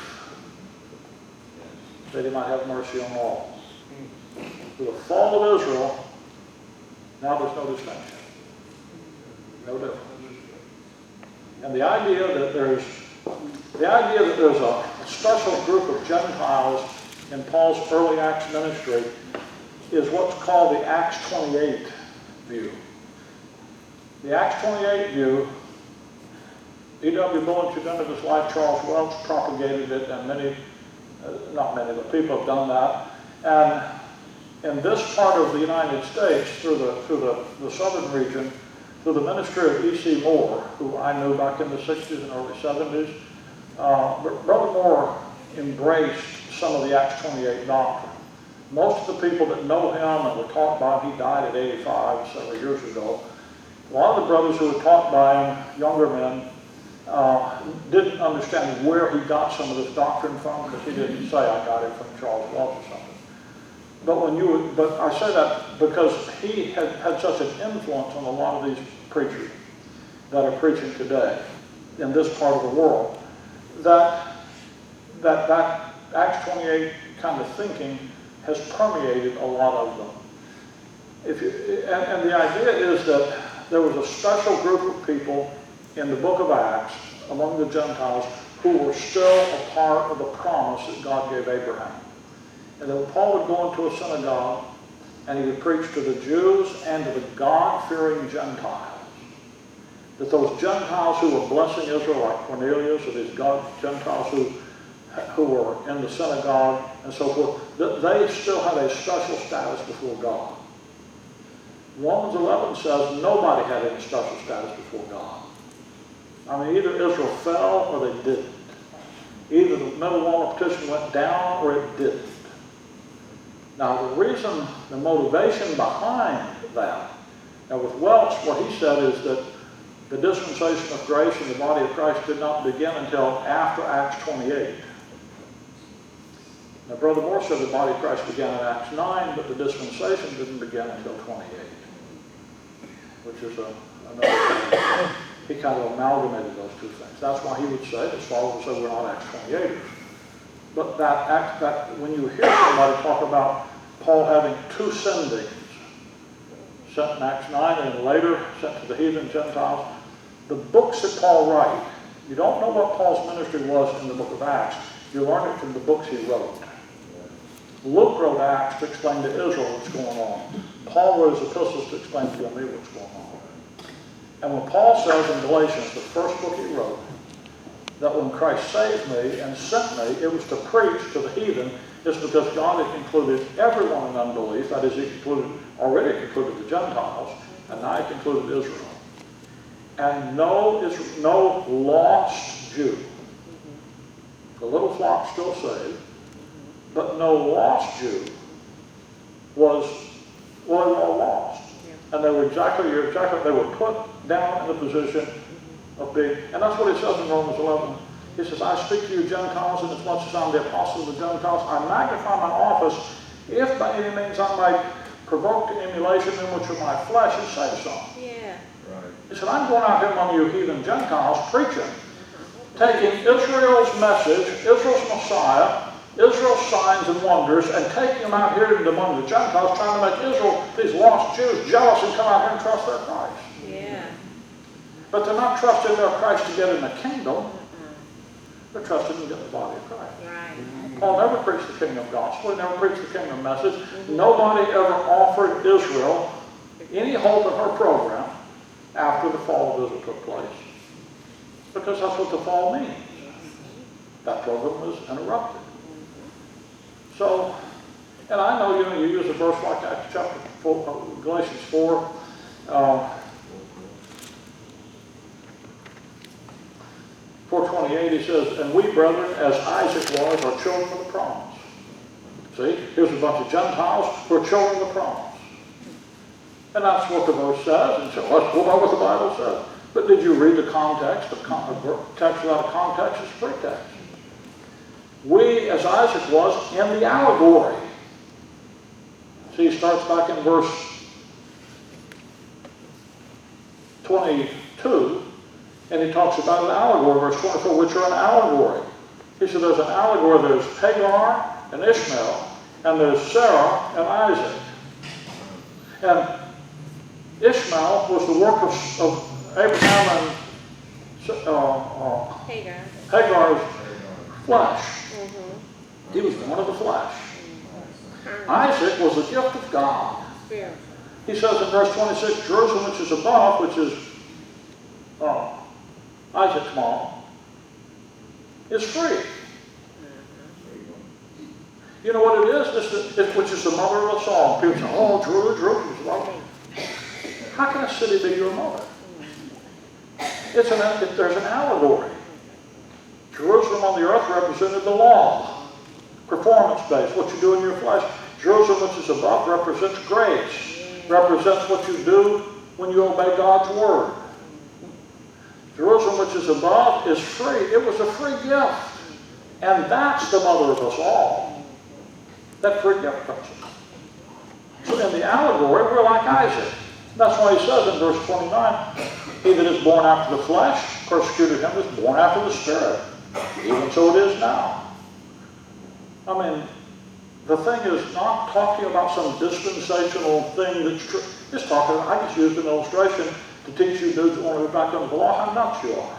Speaker 1: that he might have mercy on all. With the fall of Israel, now there's no distinction. No difference. And the idea that there's a special group of Gentiles in Paul's early Acts ministry is what's called the Acts 28 view. The Acts 28 view, E.W. Bullen, to the end of his life, Charles Welch propagated it, and not many, but people have done that. And in this part of the United States, through the southern region, through the ministry of E.C. Moore, who I knew back in the 60s and early 70s, Brother Moore embraced some of the Acts 28 doctrine. Most of the people that know him and were taught by him, he died at 85 several years ago. A lot of the brothers who were taught by him, younger men, didn't understand where he got some of this doctrine from, because he didn't say, I got it from Charles Welch or something. But I say that because he had such an influence on a lot of these preachers that are preaching today in this part of the world, that Acts 28 kind of thinking has permeated a lot of them. And the idea is that there was a special group of people in the book of Acts among the Gentiles who were still a part of the promise that God gave Abraham. And then Paul would go into a synagogue and he would preach to the Jews and to the God-fearing Gentiles. That those Gentiles who were blessing Israel, like Cornelius, or these Gentiles who were in the synagogue and so forth, that they still had a special status before God. Romans 11 says nobody had any special status before God. I mean, either Israel fell or they didn't. Either the middle wall of petition went down or it didn't. Now, the motivation behind that, now with Welch, what he said is that the dispensation of grace in the body of Christ did not begin until after Acts 28. Now, Brother Moore said the body of Christ began in Acts 9, but the dispensation didn't begin until 28, which is another thing. He kind of amalgamated those two things. That's why he would say, as far as we're not Acts 28ers. But that when you hear somebody talk about Paul having two sendings, sent in Acts 9 and later sent to the heathen Gentiles, the books that Paul wrote, you don't know what Paul's ministry was in the book of Acts. You learn it from the books he wrote. Luke wrote Acts to explain to Israel what's going on. Paul wrote his epistles to explain to me what's going on. And when Paul says in Galatians, the first book he wrote, that when Christ saved me and sent me, it was to preach to the heathen, is because God had concluded everyone in unbelief, that is, he already concluded the Gentiles, and now he concluded Israel. and no lost Jew. The little flock still saved, but no lost Jew was, well, they were all lost. And they were they were put down in the position of being, and that's what it says in Romans 11. He says, I speak to you Gentiles, and as much as I'm the apostle of the Gentiles, I magnify my office, if by any means I might provoke to emulation in which of my flesh is saved some.
Speaker 2: Yeah.
Speaker 9: Right.
Speaker 1: He said, I'm going out here among you heathen Gentiles preaching, taking Israel's message, Israel's Messiah, Israel's signs and wonders, and taking them out here among the Gentiles, trying to make Israel, these lost Jews, jealous and come out here and trust their Christ.
Speaker 2: Yeah.
Speaker 1: But they're not trusting their Christ to get in the kingdom. They're trusting to get in the body of Christ.
Speaker 2: Right.
Speaker 1: Paul never preached the kingdom gospel. He never preached the kingdom message. Nobody ever offered Israel any hope in her program after the fall of Israel took place. Because that's what the fall means. That program was interrupted. So, and I know, you use a verse like that, chapter 4, Galatians 4. 4:28, he says, and we, brethren, as Isaac was, are children of the promise. See, here's a bunch of Gentiles who are children of the promise. And that's what the verse says, and so let's go by what the Bible says. But did you read the context? A text without a context is pretext. We, as Isaac was, in the allegory. See, he starts back in verse 22, and he talks about an allegory, verse 24, which are an allegory. He said there's an allegory, there's Hagar and Ishmael, and there's Sarah and Isaac. And Ishmael was the work of Abraham and Hagar's flesh. He was one of the flesh. Isaac was the gift of God. He says in verse 26, Jerusalem, which is above, which is Isaac's mom, is free. You know what it is? Which is the mother of us all. People say, oh, Jerusalem. How can a city be your mother? There's an allegory. Jerusalem on the earth represented the law, performance-based, what you do in your flesh. Jerusalem, which is above, represents grace, represents what you do when you obey God's word. Jerusalem, which is above, is free. It was a free gift. And that's the mother of us all. That free gift principle. So in the allegory, we're like Isaac. That's why he says in verse 29, he that is born after the flesh persecuted him that is born after the Spirit. Even so it is now. I mean, the thing is not talking about some dispensational thing that's true. It's talking, I just used an illustration to teach you dudes that want to go back under the law how nuts you are.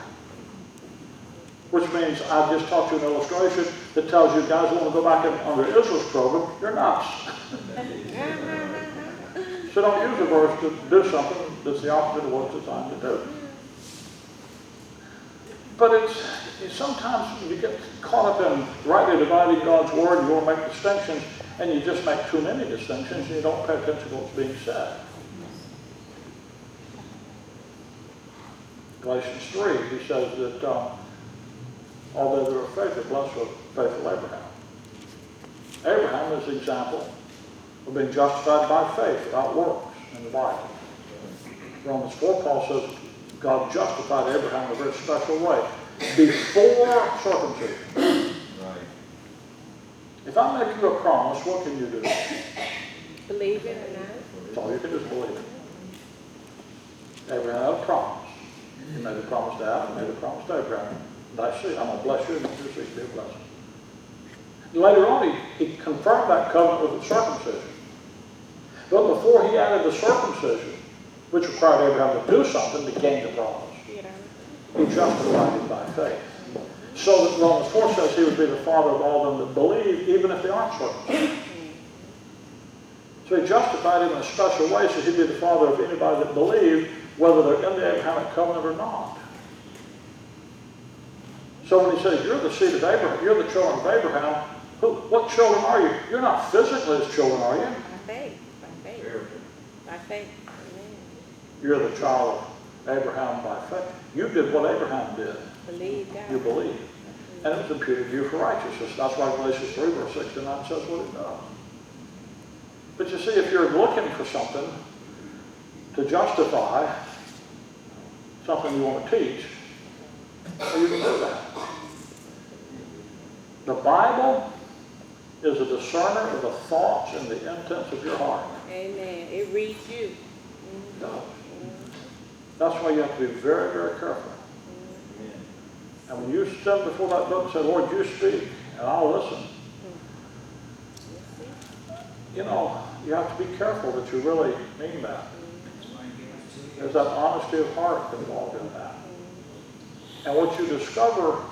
Speaker 1: Which means I just taught you an illustration that tells you guys who want to go back under Israel's program, you're nuts. So don't use a verse to do something that's the opposite of what it's designed to do. But sometimes you get caught up in rightly dividing God's word, you want to make distinctions, and you just make too many distinctions, and you don't pay attention to what's being said. Galatians 3, he says that although they were faithful, blessed with faithful Abraham. Abraham is the example of being justified by faith without works in the Bible. Romans 4, Paul says God justified Abraham in a very special way before circumcision.
Speaker 9: Right.
Speaker 1: If I make you a promise, what can you do?
Speaker 2: Believe it or not.
Speaker 1: That's all you can do is believe it. Abraham had a promise. He made a promise to Adam, made a promise to Abraham. Thy seed, I'm going to bless you, and your seed be a blessing. Later on, he confirmed that covenant with the circumcision. But before he added the circumcision, which required Abraham to do something to gain the promise, he justified it by faith. So that Romans 4 says he would be the father of all them that believe, even if they aren't circumcised. So he justified him in a special way so he'd be the father of anybody that believed, whether they're in the Abrahamic covenant or not. So when he says, you're the seed of Abraham, you're the children of Abraham, what children are you? You're not physically his children, are you?
Speaker 2: By faith. By faith. By faith. Amen.
Speaker 1: You're the child Abraham by faith. You did what Abraham did.
Speaker 2: Believe God.
Speaker 1: You believe. And it was imputed to you for righteousness. That's why Galatians 3 verse 6 to 9 says what it does. But you see, if you're looking for something to justify something you want to teach, well, you can do that. The Bible is a discerner of the thoughts and the intents of your heart.
Speaker 2: Amen. It reads you.
Speaker 1: It does. That's why you have to be very, very careful. And when you stood before that book and said, Lord, you speak, and I'll listen. You know, you have to be careful that you really mean that. There's that honesty of heart involved in that. And what you discover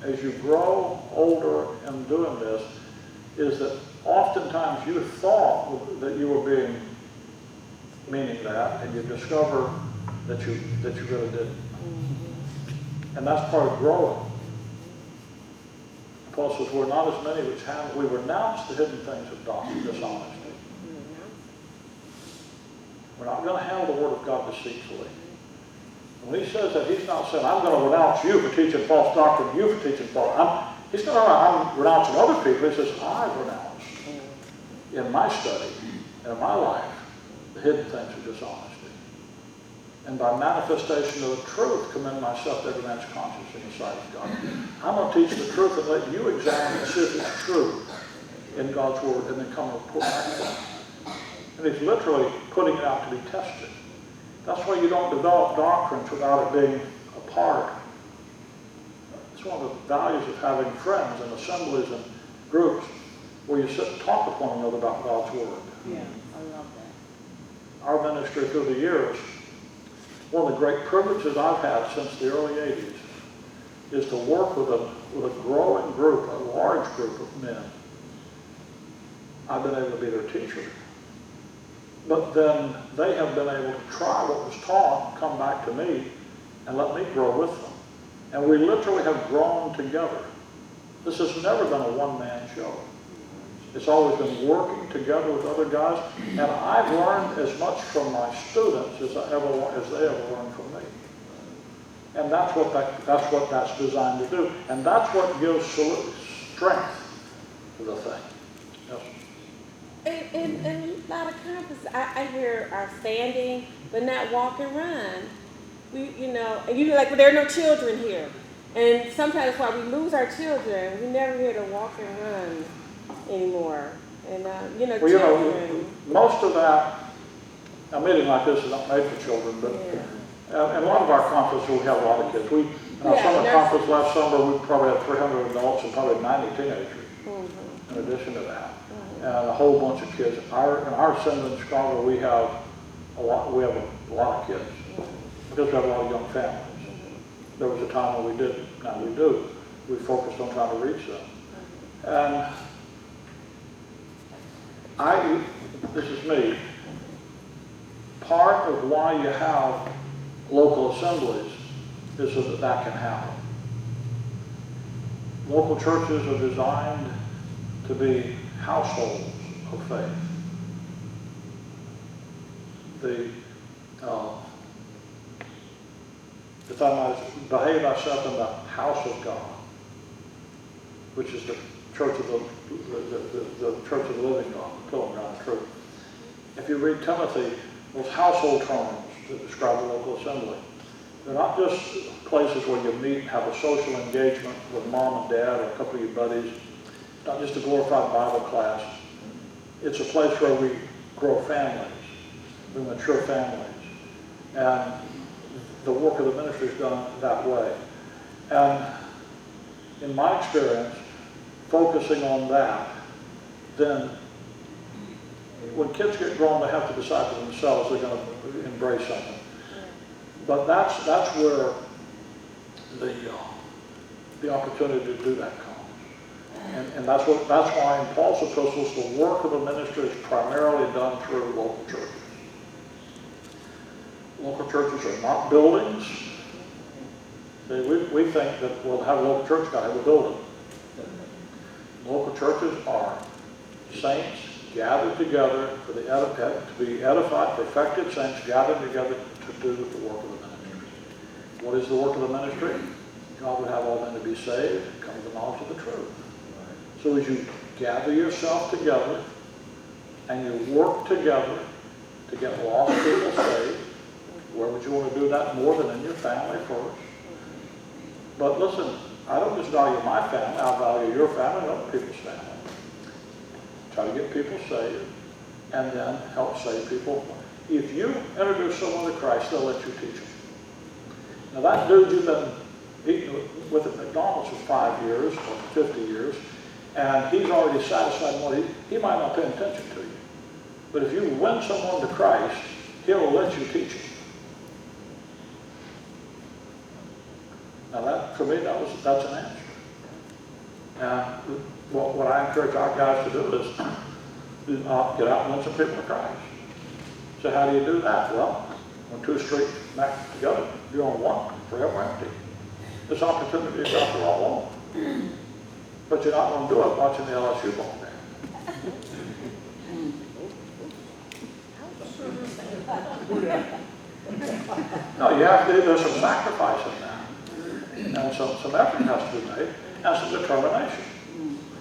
Speaker 1: as you grow older in doing this is that oftentimes you thought that you were meaning that, and you discover that you really didn't. And that's part of growing. Paul says, we're not as many which have, we renounce the hidden things of dishonesty. We're not going to handle the Word of God deceitfully. When he says that, he's not saying, I'm going to renounce you for teaching false doctrine, you for teaching false. He's not, I'm renouncing other people. He says, I renounce in my study and in my life the hidden things of dishonesty. And by manifestation of the truth, commend myself to every man's conscience in the sight of God. I'm going to teach the truth and let you examine and see if it's true in God's Word, and then come and report back to him. And he's literally putting it out to be tested. That's why you don't develop doctrines without it being a part. It's one of the values of having friends and assemblies and groups where you sit and talk with one another about God's Word.
Speaker 11: Yeah, I love that.
Speaker 1: Our ministry through the years, one of the great privileges I've had since the early 80s is to work with a growing group, a large group of men. I've been able to be their teacher. But then they have been able to try what was taught and come back to me and let me grow with them. And we literally have grown together. This has never been a one-man show. It's always been working together with other guys. And I've learned as much from my students as they ever learned from me. And that's what that's designed to do. And that's what gives strength to the thing. Yes.
Speaker 2: And a lot of conferences, I hear are standing, but not walk and run. Like there are no children here. And sometimes while we lose our children, we never hear them walk and run anymore. And, children.
Speaker 1: Most of that, a meeting like this is not made for children, but in a lot of our conferences, we have a lot of kids. In our summer conference last summer, we probably had 300 adults and probably 90 teenagers in addition to that. And a whole bunch of kids. In our center in Chicago, we have a lot of kids because we have a lot of young families. There was a time when we didn't. Now we do. We focused on trying to reach them. And this is me. Part of why you have local assemblies is so that can happen. Local churches are designed to be households of faith. If I might behave myself in the house of God, which is the church of the church of the living God, the pillar ground of truth. If you read Timothy, those household terms that describe the local assembly, they're not just places where you meet and have a social engagement with mom and dad or a couple of your buddies. It's not just a glorified Bible class. It's a place where we grow families, we mature families. And the work of the ministry is done that way. And in my experience, focusing on that, then when kids get grown, they have to decide for themselves they're going to embrace something. But that's where the opportunity to do that comes. And that's why in Paul's epistles, the work of the ministry is primarily done through local churches. Local churches are not buildings. See, we think that we'll have a local church, got to have a building. Local churches are saints gathered together to be edified, perfected saints gathered together to do the work of the ministry. What is the work of the ministry? God would have all men to be saved, come to the knowledge of the truth. So as you gather yourself together and you work together to get lost people saved, where would you want to do that more than in your family first? But listen, I don't just value my family, I value your family and other people's family. Try to get people saved and then help save people. If you introduce someone to Christ, they'll let you teach them. Now that dude you've been eating with at McDonald's for 5 years or 50 years, and he's already satisfied in what he might not pay attention to you. But if you win someone to Christ, he'll let you teach him. Now that, for me, that's an answer. And what I encourage our guys to do is get out and win some people to Christ. So how do you do that? Well, when two streets back together, you're on one, forever empty. This opportunity is out there all along. But you're not going to do it watching the LSU ball game. No, you have to do, there's some sacrifice in that. And some effort has to be made, and some determination.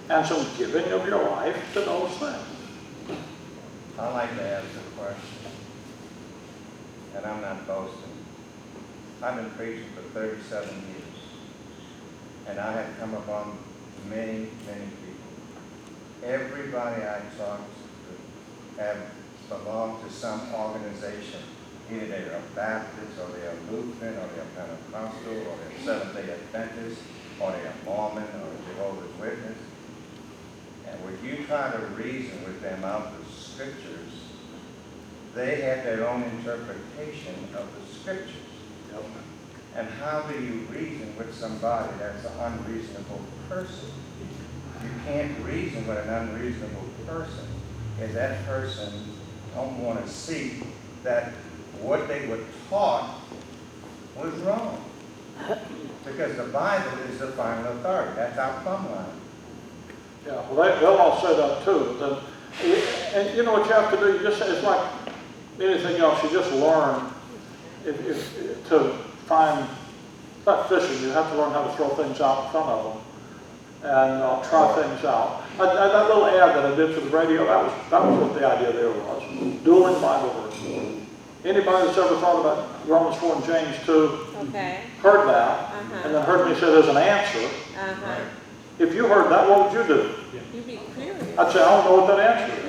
Speaker 1: And some giving of your life to those things.
Speaker 9: I'd like to ask a question, and I'm not boasting. I've been preaching for 37 years, and I have come upon many, many people. Everybody I talk to have belonged to some organization. Either they're a Baptist, or they're a Lutheran, or they're Pentecostal, or they're Seventh-day Adventist, or they're Mormon, or Jehovah's Witness. And when you try to reason with them out of the Scriptures, they have their own interpretation of the Scriptures. And how do you reason with somebody that's an unreasonable person? You can't reason with an unreasonable person if that person don't want to see that what they were taught was wrong. Because the Bible is the final authority. That's our plumb line.
Speaker 1: Yeah, well, they'll all say that too. But then, and you know what you have to do? You just, it's like anything else. You just learn to find, it's like fishing. You have to learn how to throw things out in front of them and try things out. That little ad that I did for the radio, that was what the idea there was. Dueling Bible verses. Anybody that's ever thought about Romans 4 and James 2 heard that, and then heard me say there's an answer. If you heard that, what would you do?
Speaker 2: You'd be curious.
Speaker 1: I'd say, I don't know what that answer is.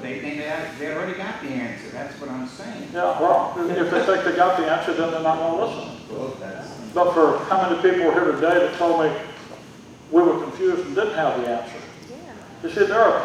Speaker 10: They think they already got the answer, that's what I'm saying.
Speaker 1: Yeah, well, if they think they got the answer, then they're not going to listen. But for how many people were here today that told me we were confused and didn't have the answer? You see, there are